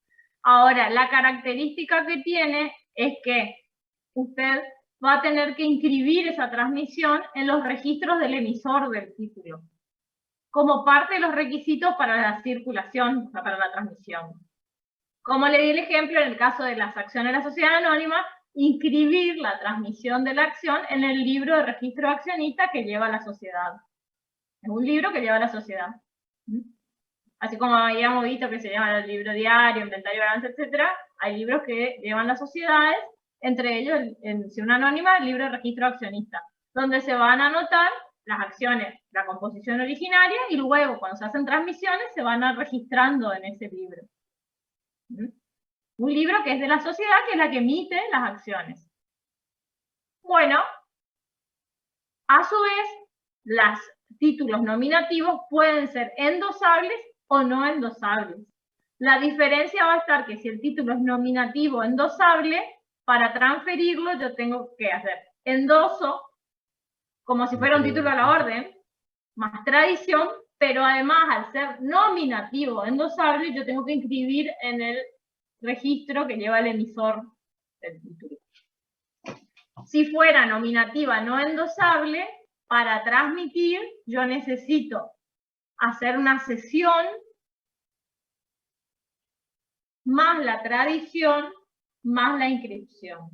Ahora, la característica que tiene es que usted va a tener que inscribir esa transmisión en los registros del emisor del título, como parte de los requisitos para la circulación, o sea, para la transmisión. Como le di el ejemplo, en el caso de las acciones de la sociedad anónima, inscribir la transmisión de la acción en el libro de registro de accionistas que lleva la sociedad. Es un libro que lleva la sociedad. Así como habíamos visto que se llama el libro diario, inventario, balance, etc., hay libros que llevan las sociedades, entre ellos, si una anónima, el libro de registro de accionistas, donde se van a anotar las acciones, la composición originaria, y luego, cuando se hacen transmisiones, se van a registrando en ese libro. Un libro que es de la sociedad, que es la que emite las acciones. Bueno, a su vez, los títulos nominativos pueden ser endosables o no endosables. La diferencia va a estar que si el título es nominativo endosable, para transferirlo yo tengo que hacer endoso, como si fuera un título a la orden, más tradición, pero además al ser nominativo endosable, yo tengo que inscribir en el registro que lleva el emisor del título. Si fuera nominativa no endosable, para transmitir yo necesito hacer una cesión más la tradición más la inscripción.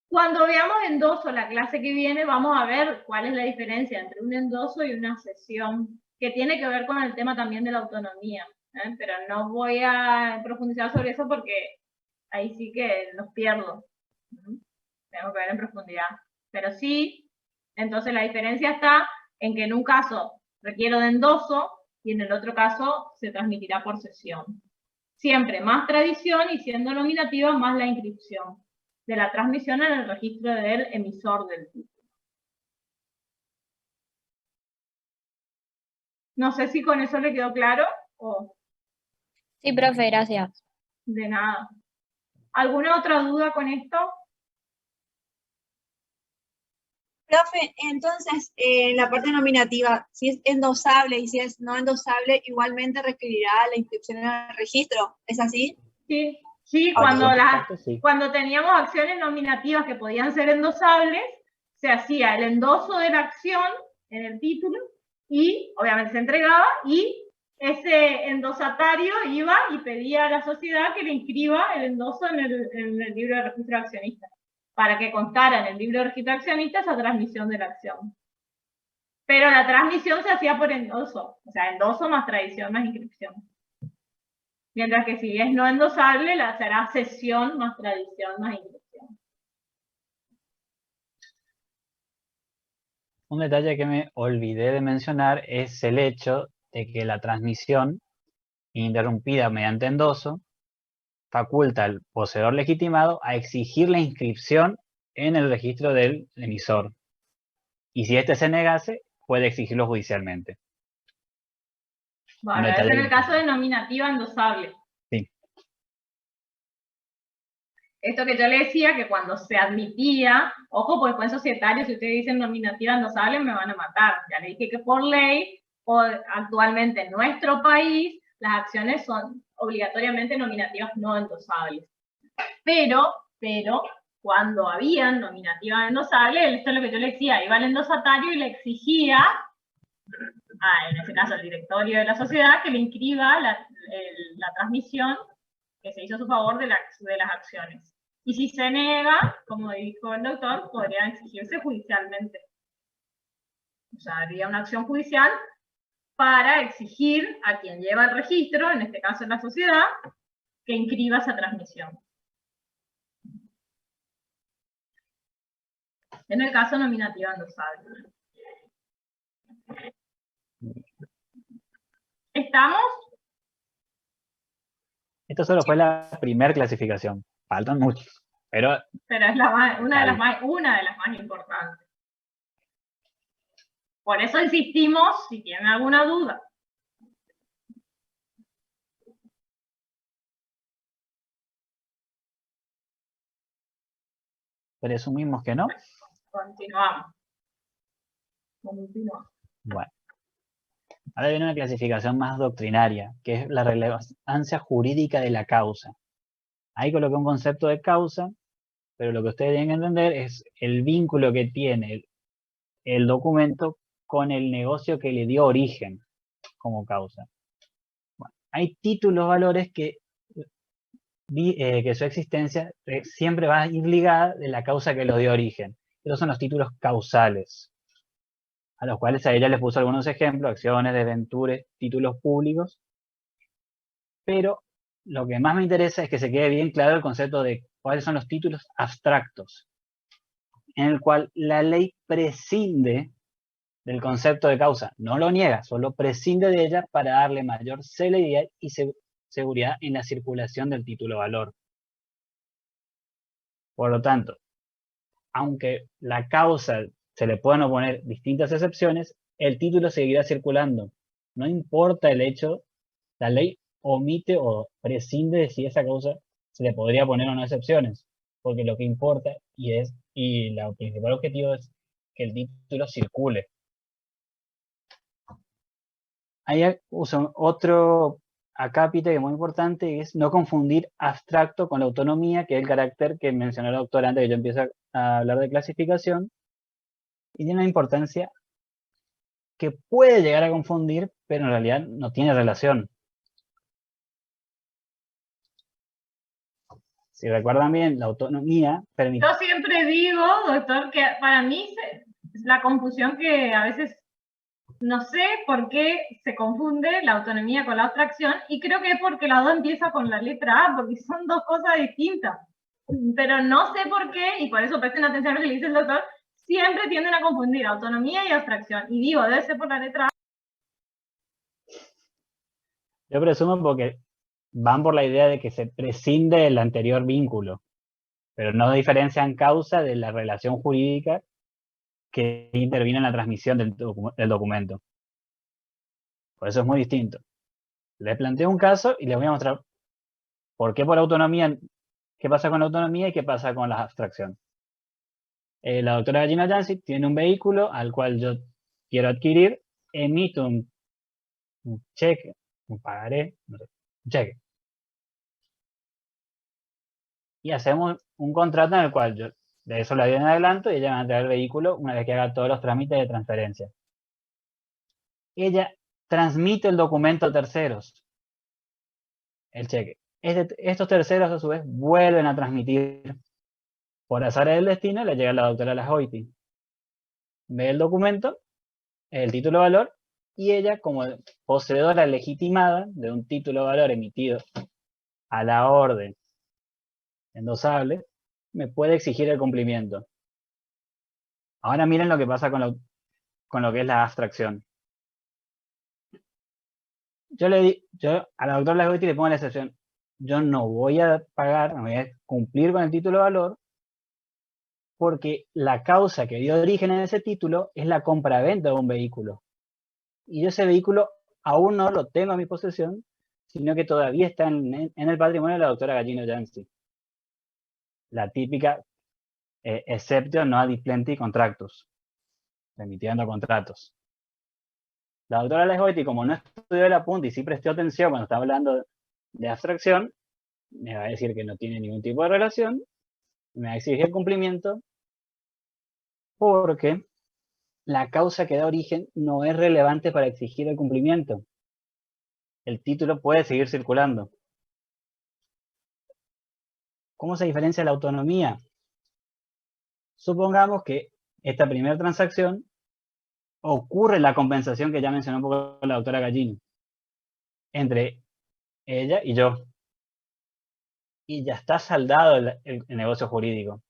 Cuando veamos endoso la clase que viene, vamos a ver cuál es la diferencia entre un endoso y una cesión, que tiene que ver con el tema también de la autonomía. Pero no voy a profundizar sobre eso porque ahí sí que los pierdo. Tengo que ver en profundidad. Pero sí, entonces la diferencia está en que en un caso requiero de endoso y en el otro caso se transmitirá por sesión. Siempre más tradición y siendo nominativa más la inscripción de la transmisión en el registro del emisor del título. No sé si con eso le quedó claro o... Sí, profe, gracias. De nada. ¿Alguna otra duda con esto? Profe, entonces, en la parte nominativa, si es endosable y si es no endosable, igualmente requerirá la inscripción en el registro, ¿es así? Sí, sí, Sí. cuando teníamos acciones nominativas que podían ser endosables, se hacía el endoso de la acción en el título y obviamente se entregaba y ese endosatario iba y pedía a la sociedad que le inscriba el endoso en el libro de registro de accionistas, para que constara en el libro de registro de accionistas esa transmisión de la acción. Pero la transmisión se hacía por endoso, o sea, endoso más tradición más inscripción. Mientras que si es no endosable, será cesión más tradición más inscripción. Un detalle que me olvidé de mencionar es el hecho de que la transmisión, interrumpida mediante endoso, faculta al poseedor legitimado a exigir la inscripción en el registro del emisor. Y si éste se negase, puede exigirlo judicialmente. Bueno, es en el caso de nominativa endosable. Sí. Esto que yo le decía, que cuando se admitía, ojo, porque en societario, si ustedes dicen nominativa endosable, me van a matar. Ya le dije que por ley, o actualmente en nuestro país, las acciones son obligatoriamente nominativas no endosables. Pero, cuando habían nominativas endosables, esto es lo que yo le decía, iba al endosatario y le exigía, en ese caso el directorio de la sociedad, que le inscriba la transmisión que se hizo a su favor de las acciones. Y si se niega, como dijo el doctor, podría exigirse judicialmente. O sea, habría una acción judicial para exigir a quien lleva el registro, en este caso la sociedad, que inscriba esa transmisión. En el caso nominativa endosable. ¿Estamos? Esto solo fue la primera clasificación. Faltan muchos. Pero es una de las más importantes. Por eso insistimos, si tienen alguna duda. presumimos que no. Continuamos. Bueno. Ahora viene una clasificación más doctrinaria, que es la relevancia jurídica de la causa. Ahí coloqué un concepto de causa, pero lo que ustedes tienen que entender es el vínculo que tiene el documento con el negocio que le dio origen como causa. Bueno, hay títulos, valores que su existencia siempre va a ir ligada de la causa que los dio origen. Estos son los títulos causales, a los cuales a ella les puso algunos ejemplos, acciones, debentures, títulos públicos. Pero lo que más me interesa es que se quede bien claro el concepto de cuáles son los títulos abstractos, en el cual la ley prescinde del concepto de causa. No lo niega, solo prescinde de ella para darle mayor celeridad y seguridad en la circulación del título valor. Por lo tanto, aunque la causa se le puedan oponer distintas excepciones, el título seguirá circulando. No importa el hecho, la ley omite o prescinde de si esa causa se le podría poner o no excepciones, porque lo que importa y el principal objetivo es que el título circule. Ahí uso otro acápite que es muy importante, es no confundir abstracto con la autonomía, que es el carácter que mencionó el doctor antes de que yo empiece a hablar de clasificación, y tiene una importancia que puede llegar a confundir, pero en realidad no tiene relación. Si recuerdan bien, la autonomía permite... Yo siempre digo, doctor, que para mí la confusión que a veces no sé por qué se confunde la autonomía con la abstracción, y creo que es porque las dos empiezan con la letra A, porque son dos cosas distintas. Pero no sé por qué, y por eso presten atención a lo que le dice el doctor, siempre tienden a confundir autonomía y abstracción. Y digo, debe ser por la letra A. Yo presumo porque van por la idea de que se prescinde del anterior vínculo, pero no diferencian causa de la relación jurídica que interviene en la transmisión del documento. Por eso es muy distinto. Les planteo un caso y les voy a mostrar por qué por autonomía, qué pasa con la autonomía y qué pasa con la abstracción. La doctora Gallina Yancy tiene un vehículo al cual yo quiero adquirir, emito un cheque, un pagaré, no sé, un cheque. Y hacemos un contrato en el cual yo de eso le doy en adelanto y ella me va a entregar el vehículo una vez que haga todos los trámites de transferencia. Ella transmite el documento a terceros, el cheque. Estos terceros a su vez vuelven a transmitir. Por azar del destino le llega a la doctora Lasgoiti. Ve el documento, el título de valor, y ella, como poseedora legitimada de un título de valor emitido a la orden endosable, me puede exigir el cumplimiento. Ahora miren lo que pasa con lo que es la abstracción. Yo a la doctora Lasgoiti le pongo la excepción. Yo no voy a pagar, no voy a cumplir con el título de valor, porque la causa que dio origen a ese título es la compraventa de un vehículo. Y yo ese vehículo aún no lo tengo en mi posesión, sino que todavía está en el patrimonio de la doctora Gallino Yancy. La típica exceptio no adiplenti contractus, remitiendo contratos. La doctora Lasgoiti, como no estudió el apunte y sí prestó atención cuando estaba hablando de abstracción, me va a decir que no tiene ningún tipo de relación, me va a exigir cumplimiento, porque la causa que da origen no es relevante para exigir el cumplimiento. El título puede seguir circulando. ¿Cómo se diferencia la autonomía? Supongamos que esta primera transacción ocurre la compensación que ya mencionó un poco la doctora Gallini entre ella y yo. Y ya está saldado el negocio jurídico.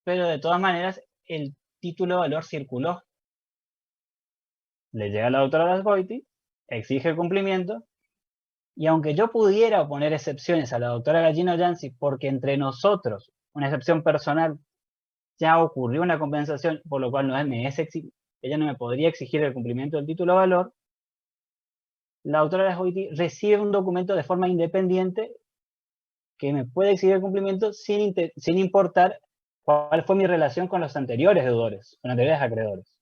Pero de todas maneras, el título de valor circuló. Le llega a la doctora Lasgoiti, exige el cumplimiento, y aunque yo pudiera oponer excepciones a la doctora Gallino Yancy, porque entre nosotros, una excepción personal, ya ocurrió una compensación, por lo cual ella no me podría exigir el cumplimiento del título de valor, la doctora Lasgoiti recibe un documento de forma independiente que me puede exigir el cumplimiento sin importar cuál fue mi relación con los anteriores deudores, con los anteriores acreedores.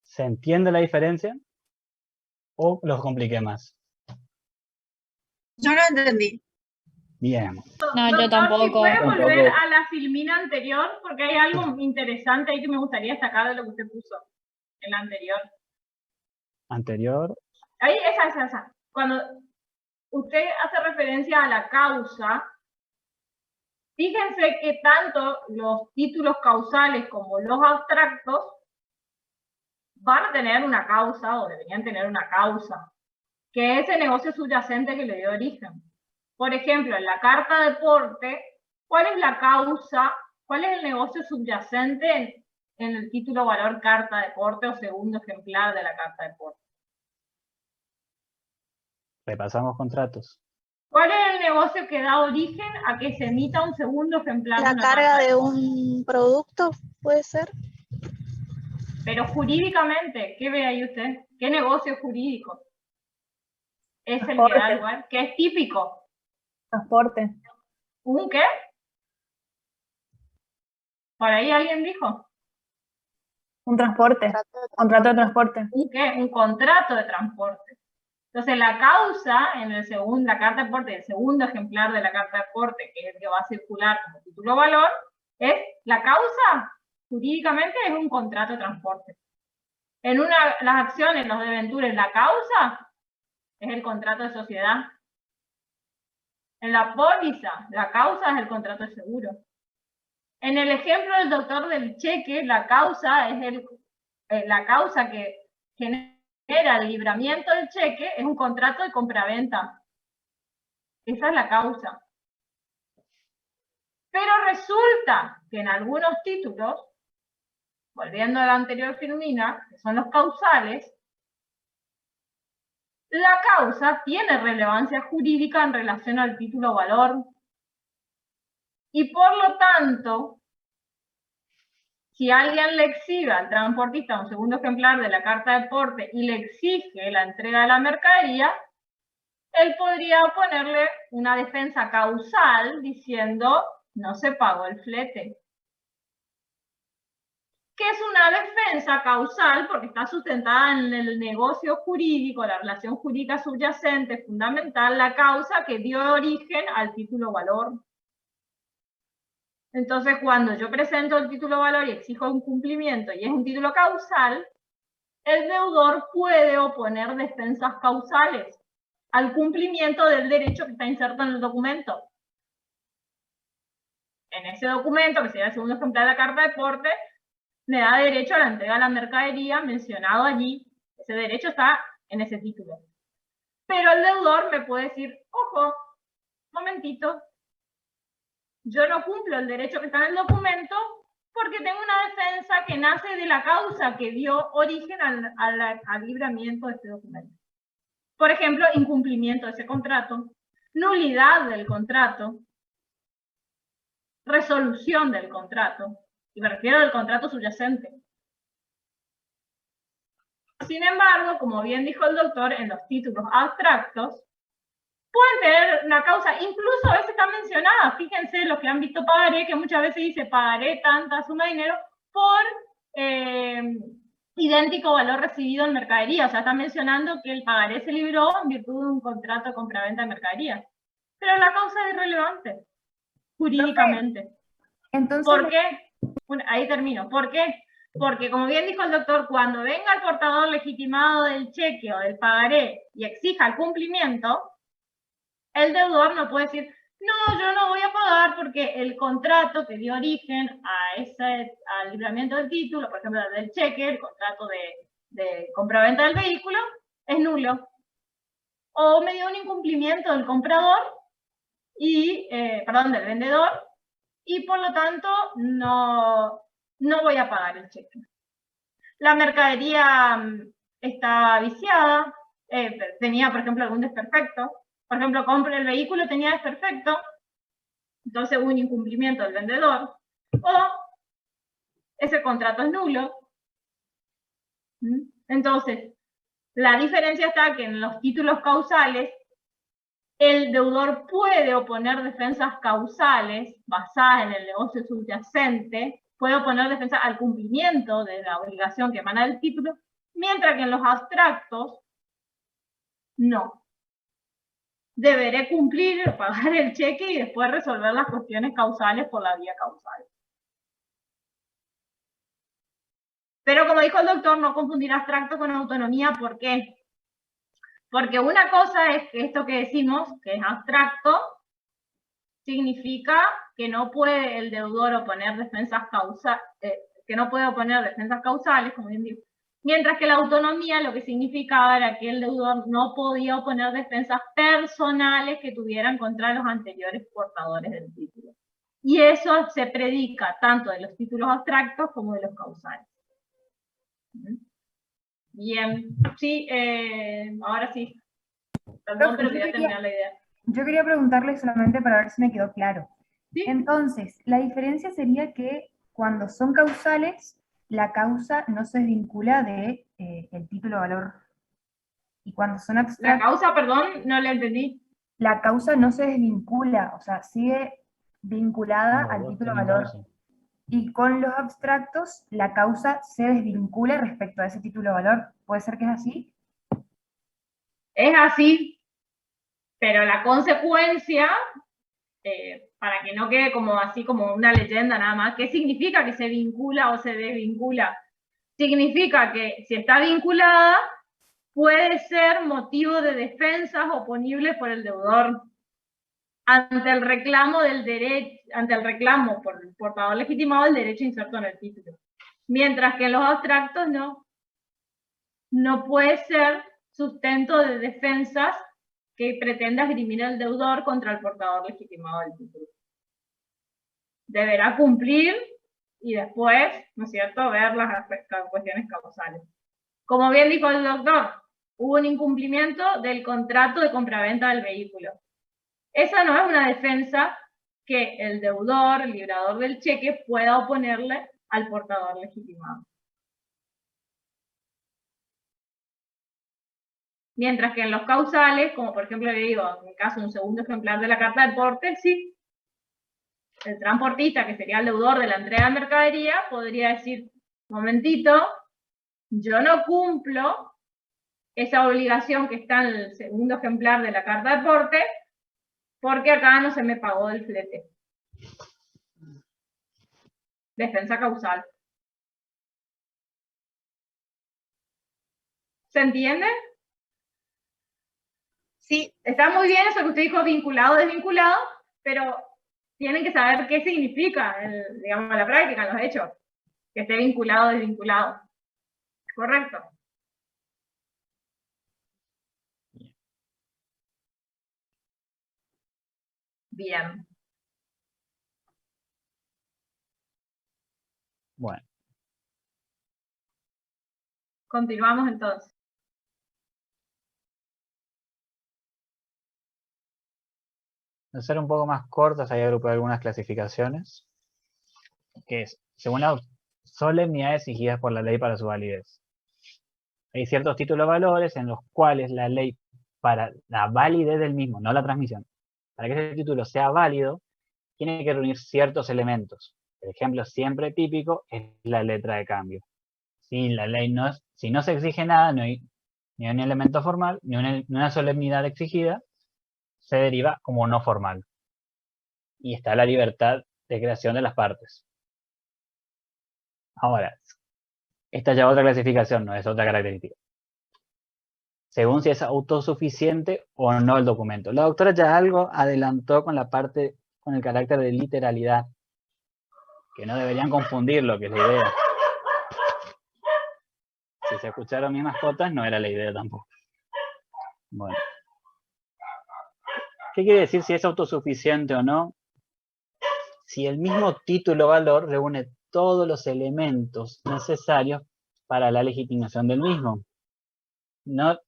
¿Se entiende la diferencia? ¿O los compliqué más? Yo no entendí. Bien. No, yo Doctor, tampoco. si puede volver Tampoco. a la filmina anterior, porque hay algo interesante ahí que me gustaría destacar de lo que usted puso en la anterior. Anterior. Ahí, esa. Cuando usted hace referencia a la causa, fíjense que tanto los títulos causales como los abstractos van a tener una causa, o deberían tener una causa, que es el negocio subyacente que le dio origen. Por ejemplo, en la carta de porte, ¿cuál es la causa? ¿Cuál es el negocio subyacente en el título valor carta de porte o segundo ejemplar de la carta de porte? Repasamos contratos. ¿Cuál es el negocio que da origen a que se emita un segundo ejemplar de La una carga carta de porte? un producto, puede ser. Pero jurídicamente, ¿qué ve ahí usted? ¿Qué negocio jurídico es el que da lugar? ¿Qué es típico? Transporte. ¿Un qué? ¿Por ahí alguien dijo? Un transporte. Contrato de transporte. ¿Un qué? Un contrato de transporte. Entonces, la causa en la carta de porte, el segundo ejemplar de la carta de porte, que es el que va a circular como título valor, es la causa, jurídicamente, es un contrato de transporte. En las acciones, los deventures, la causa es el contrato de sociedad. En la póliza, la causa es el contrato de seguro. En el ejemplo del doctor del cheque, la causa es la causa que genera el libramiento del cheque es un contrato de compraventa. Esa es la causa. Pero resulta que en algunos títulos, volviendo a la anterior Firmina, que son los causales, la causa tiene relevancia jurídica en relación al título valor. Y por lo tanto, si alguien le exhibe al transportista un segundo ejemplar de la carta de porte y le exige la entrega de la mercadería, él podría ponerle una defensa causal diciendo no se pagó el flete. Que es una defensa causal porque está sustentada en el negocio jurídico, la relación jurídica subyacente, fundamental, la causa que dio origen al título valor. Entonces, cuando yo presento el título valor y exijo un cumplimiento y es un título causal, el deudor puede oponer defensas causales al cumplimiento del derecho que está inserto en el documento. En ese documento, que sería el segundo ejemplar de la carta de porte, me da derecho a la entrega de la mercadería mencionado allí. Ese derecho está en ese título. Pero el deudor me puede decir, ojo, momentito, yo no cumplo el derecho que está en el documento porque tengo una defensa que nace de la causa que dio origen al libramiento de este documento. Por ejemplo, incumplimiento de ese contrato, nulidad del contrato, resolución del contrato, y me refiero al contrato subyacente. Sin embargo, como bien dijo el doctor, en los títulos abstractos, pueden tener una causa, incluso a veces está mencionada, fíjense los que han visto pagaré, que muchas veces dice pagaré tanta suma de dinero por idéntico valor recibido en mercadería, o sea, está mencionando que el pagaré se libró en virtud de un contrato de compraventa de mercadería. Pero la causa es irrelevante, jurídicamente. Entonces, ¿Por qué? Bueno, ahí termino. ¿Por qué? Porque, como bien dijo el doctor, cuando venga el portador legitimado del cheque o del pagaré y exija el cumplimiento, el deudor no puede decir, no, yo no voy a pagar porque el contrato que dio origen al libramiento del título, por ejemplo, del cheque, el contrato de compraventa del vehículo, es nulo. O me dio un incumplimiento del comprador, del vendedor, y por lo tanto no voy a pagar el cheque. La mercadería está viciada, tenía, por ejemplo, algún desperfecto. Por ejemplo, compré el vehículo, tenía desperfecto, entonces hubo un incumplimiento del vendedor, o ese contrato es nulo. Entonces, la diferencia está que en los títulos causales, el deudor puede oponer defensas causales basadas en el negocio subyacente, puede oponer defensa al cumplimiento de la obligación que emana del título, mientras que en los abstractos, no. Deberé cumplir, pagar el cheque y después resolver las cuestiones causales por la vía causal. Pero como dijo el doctor, no confundir abstracto con autonomía. ¿Por qué? Porque una cosa es que esto que decimos, que es abstracto, significa que no puede el deudor oponer defensas causales, como bien digo. Mientras que la autonomía lo que significaba era que el deudor no podía oponer defensas personales que tuvieran contra los anteriores portadores del título. Y eso se predica tanto de los títulos abstractos como de los causales. Bien, sí, ahora sí. Perdón, pero quería terminar la idea. yo quería preguntarle solamente para ver si me quedó claro. ¿Sí? Entonces, la diferencia sería que cuando son causales, la causa no se desvincula de el título valor. Y cuando son La abstractos, causa, perdón, no la entendí. la causa no se desvincula, o sea, sigue vinculada al título valor. Y con los abstractos, la causa se desvincula respecto a ese título valor. ¿Puede ser que es así? Es así, pero la consecuencia, para que no quede como así como una leyenda nada más, ¿qué significa que se vincula o se desvincula? Significa que si está vinculada, puede ser motivo de defensas oponibles por el deudor ante el reclamo del derecho, ante el reclamo por el portador legitimado del derecho inserto en el título. Mientras que en los abstractos no. No puede ser sustento de defensas que pretenda esgrimir el deudor contra el portador legitimado del título. Deberá cumplir y después, ¿no es cierto?, ver las cuestiones causales. Como bien dijo el doctor, hubo un incumplimiento del contrato de compraventa del vehículo. Esa no es una defensa que el deudor, el librador del cheque, pueda oponerle al portador legitimado. Mientras que en los causales, como por ejemplo le digo, en el caso de un segundo ejemplar de la carta de porte, sí. El transportista, que sería el deudor de la entrega de mercadería, podría decir, momentito, yo no cumplo esa obligación que está en el segundo ejemplar de la carta de porte, porque acá no se me pagó del flete. Defensa causal. ¿Se entiende? Sí. Está muy bien eso que usted dijo, vinculado, desvinculado, pero tienen que saber qué significa, digamos, la práctica, los hechos. Que esté vinculado, desvinculado. ¿Correcto? Bien. Bueno. Continuamos entonces. Para ser un poco más cortas, hay agrupado algunas clasificaciones, que es, según las solemnidades exigidas por la ley para su validez. Hay ciertos títulos valores en los cuales la ley, para la validez del mismo, no la transmisión, para que ese título sea válido, tiene que reunir ciertos elementos. El ejemplo siempre típico es la letra de cambio. Si la ley si no se exige nada, no hay ni un elemento formal, ni una solemnidad exigida, se deriva como no formal. Y está la libertad de creación de las partes. Ahora, esta ya es otra clasificación, no es otra característica. Según si es autosuficiente o no el documento. La doctora ya algo adelantó con la parte, con el carácter de literalidad, que no deberían confundir lo que es la idea. Si se escucharon mis mascotas, no era la idea tampoco. Bueno. ¿Qué quiere decir si es autosuficiente o no? Si el mismo título valor reúne todos los elementos necesarios para la legitimación del mismo. No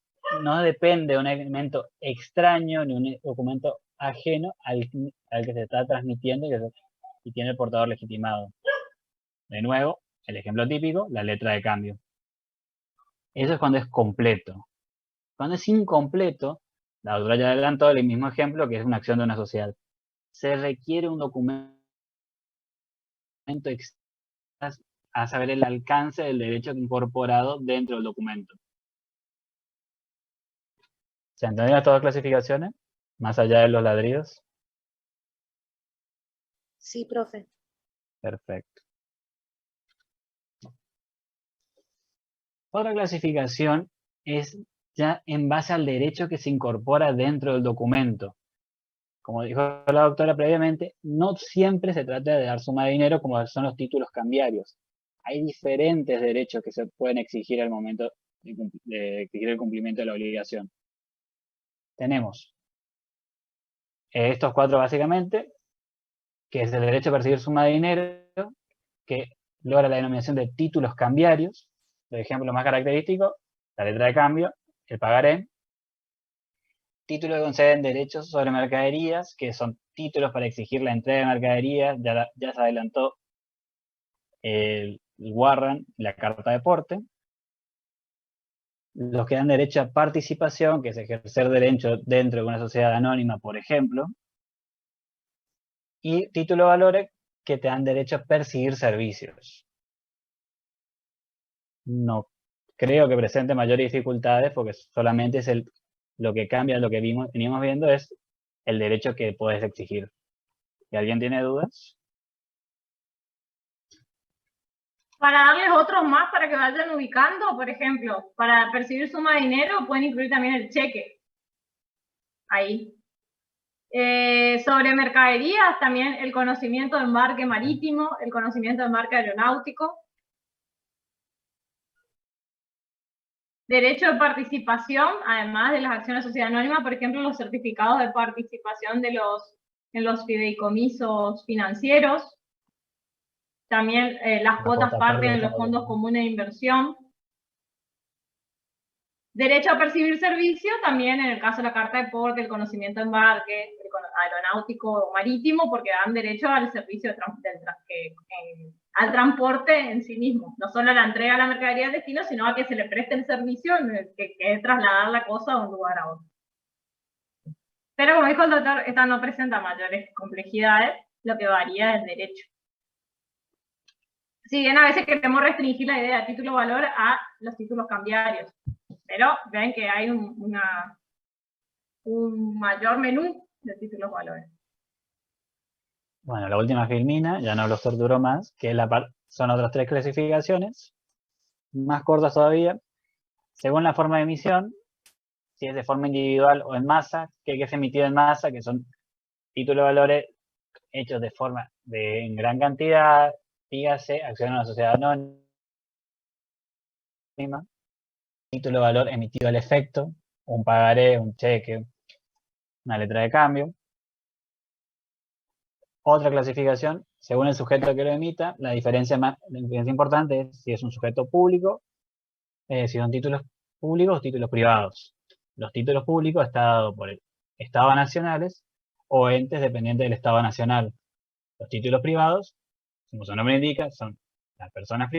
depende de un elemento extraño ni un documento ajeno al que se está transmitiendo y tiene el portador legitimado. De nuevo, el ejemplo típico, la letra de cambio. Eso es cuando es completo. Cuando es incompleto, la autora ya adelantó el mismo ejemplo, que es una acción de una sociedad. Se requiere un documento a saber el alcance del derecho incorporado dentro del documento. ¿Se entendieron todas las clasificaciones? Más allá de los ladridos. Sí, profe. Perfecto. Otra clasificación es ya en base al derecho que se incorpora dentro del documento. Como dijo la doctora previamente, no siempre se trata de dar suma de dinero como son los títulos cambiarios. Hay diferentes derechos que se pueden exigir al momento de exigir el cumplimiento de la obligación. Tenemos estos cuatro básicamente, que es el derecho a percibir suma de dinero, que logra la denominación de títulos cambiarios. Por ejemplo, más característico, la letra de cambio, el pagaré. Títulos que conceden derechos sobre mercaderías, que son títulos para exigir la entrega de mercaderías, ya se adelantó el warrant, la carta de porte. Los que dan derecho a participación, que es ejercer derecho dentro de una sociedad anónima, por ejemplo. Y títulos de valores que te dan derecho a percibir servicios. No creo que presente mayores dificultades porque solamente es lo que cambia, lo que veníamos viendo es el derecho que puedes exigir. ¿Y alguien tiene dudas? Para darles otros más para que vayan ubicando, por ejemplo, para percibir suma de dinero pueden incluir también el cheque. Ahí. Sobre mercaderías, también el conocimiento de embarque marítimo, el conocimiento de embarque aeronáutico. Derecho de participación, además de las acciones de sociedad anónima, por ejemplo, los certificados de participación en los fideicomisos financieros. También las cuotas parte en los fondos comunes de inversión. Derecho a percibir servicio, también en el caso de la carta de porte, el conocimiento de embarque, aeronáutico o marítimo, porque dan derecho al servicio al transporte en sí mismo. No solo a la entrega de la mercadería al destino, sino a que se le preste el servicio que es trasladar la cosa de un lugar a otro. Pero como dijo el doctor, esta no presenta mayores complejidades, lo que varía es el derecho. Si bien a veces queremos restringir la idea de título-valor a los títulos cambiarios, pero ven que hay un mayor menú de títulos-valores. Bueno, la última filmina, ya no los torturo más, que son otras 3 clasificaciones, más cortas todavía. Según la forma de emisión, si es de forma individual o en masa, que es emitido en masa, que son títulos-valores hechos en gran cantidad, dígase, acción a la sociedad anónima, título-valor emitido al efecto, un pagaré, un cheque, una letra de cambio. Otra clasificación, según el sujeto que lo emita, la diferencia importante es si es un sujeto público, si son títulos públicos o títulos privados. Los títulos públicos están dados por estados nacionales o entes dependientes del Estado nacional. Los títulos privados, como su nombre indica, son las personas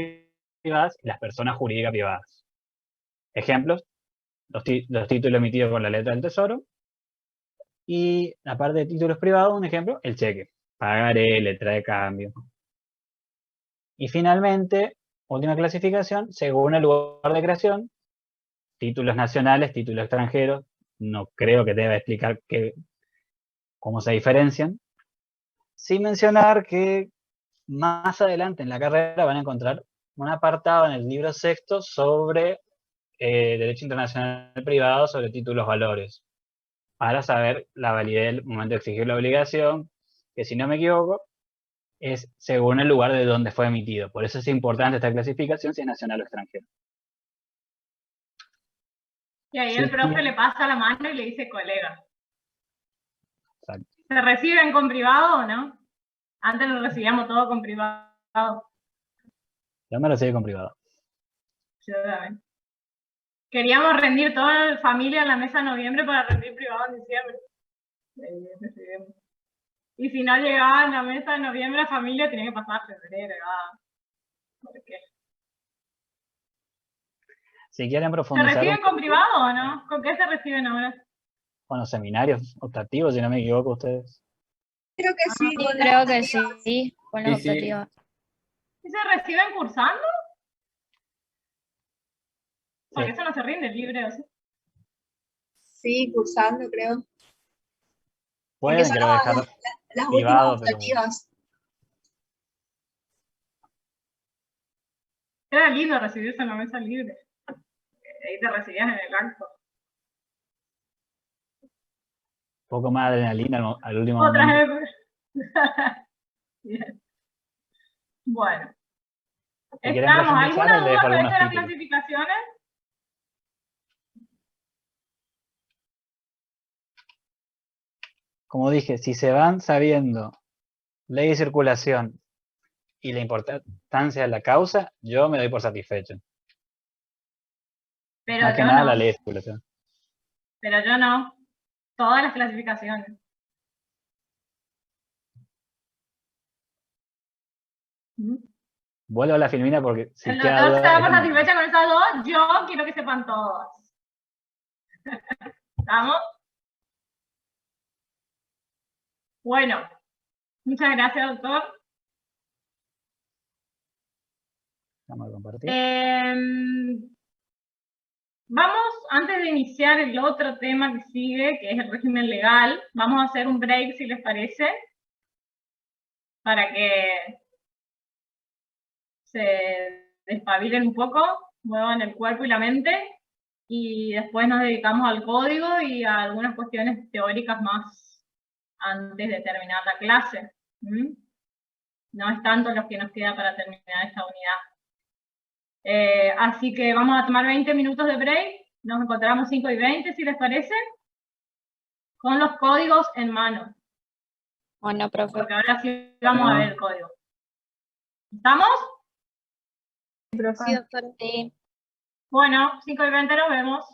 privadas y las personas jurídicas privadas. Ejemplos, los títulos emitidos por la letra del Tesoro. Y la parte de títulos privados, un ejemplo, el cheque. Pagaré, letra de cambio. Y finalmente, última clasificación, según el lugar de creación, títulos nacionales, títulos extranjeros. No creo que deba explicar cómo se diferencian. Sin mencionar que más adelante en la carrera van a encontrar un apartado en el libro sexto sobre Derecho Internacional Privado sobre títulos valores, para saber la validez del momento de exigir la obligación, que si no me equivoco, es según el lugar de donde fue emitido. Por eso es importante esta clasificación si es nacional o extranjero. Y ahí el profe le pasa la mano y le dice colega. Exacto. ¿Se reciben con privado o no? Antes lo recibíamos todo con privado. Yo me lo recibí con privado. Yo también. Queríamos rendir toda la familia en la mesa en noviembre para rendir privado en diciembre. Y si no llegaba en la mesa de noviembre, la familia tenía que pasar a febrero. ¿Por qué? Si quieren ¿Se profundizar... reciben con privado o no? ¿Con qué se reciben ahora? Con los seminarios optativos, si no me equivoco, ustedes. Creo que sí. Sí, creo que sí, con los Sí, sí. objetivos. ¿Y se reciben cursando? Porque Sí. eso no se rinde libre, ¿o sí? Sí, cursando, creo. Pueden, son creo, dejar las privado, últimas pero... optativas. Era lindo recibirse en la mesa libre. Ahí te recibías en el acto. poco más adrenalina al último Otras momento. épocas. Bien. Bueno. Si quieren ¿Estamos? profundizar, ¿Alguna les duda dejo con algunos esto de las títulos. clasificaciones? Como dije, si se van sabiendo ley de circulación y la importancia de la causa, yo me doy por satisfecho. Pero Más que yo nada no. la ley de circulación. Pero yo no. Todas las clasificaciones. Vuelvo a la filmina porque si El queda doctor se duda... da es por lo mismo. satisfecha con esas dos. Yo quiero que sepan todos. ¿Estamos? Bueno. Muchas gracias, doctor. Vamos a compartir. Vamos, antes de iniciar el otro tema que sigue, que es el régimen legal, vamos a hacer un break, si les parece, para que se despabilen un poco, muevan el cuerpo y la mente, y después nos dedicamos al código y a algunas cuestiones teóricas más antes de terminar la clase. No es tanto lo que nos queda para terminar esta unidad. Así que vamos a tomar 20 minutos de break. Nos encontramos 5:20, si les parece, con los códigos en mano. Bueno, profe. Porque ahora sí vamos a ver el código. ¿Estamos? Sí, doctora. Sí. Bueno, 5:20 nos vemos.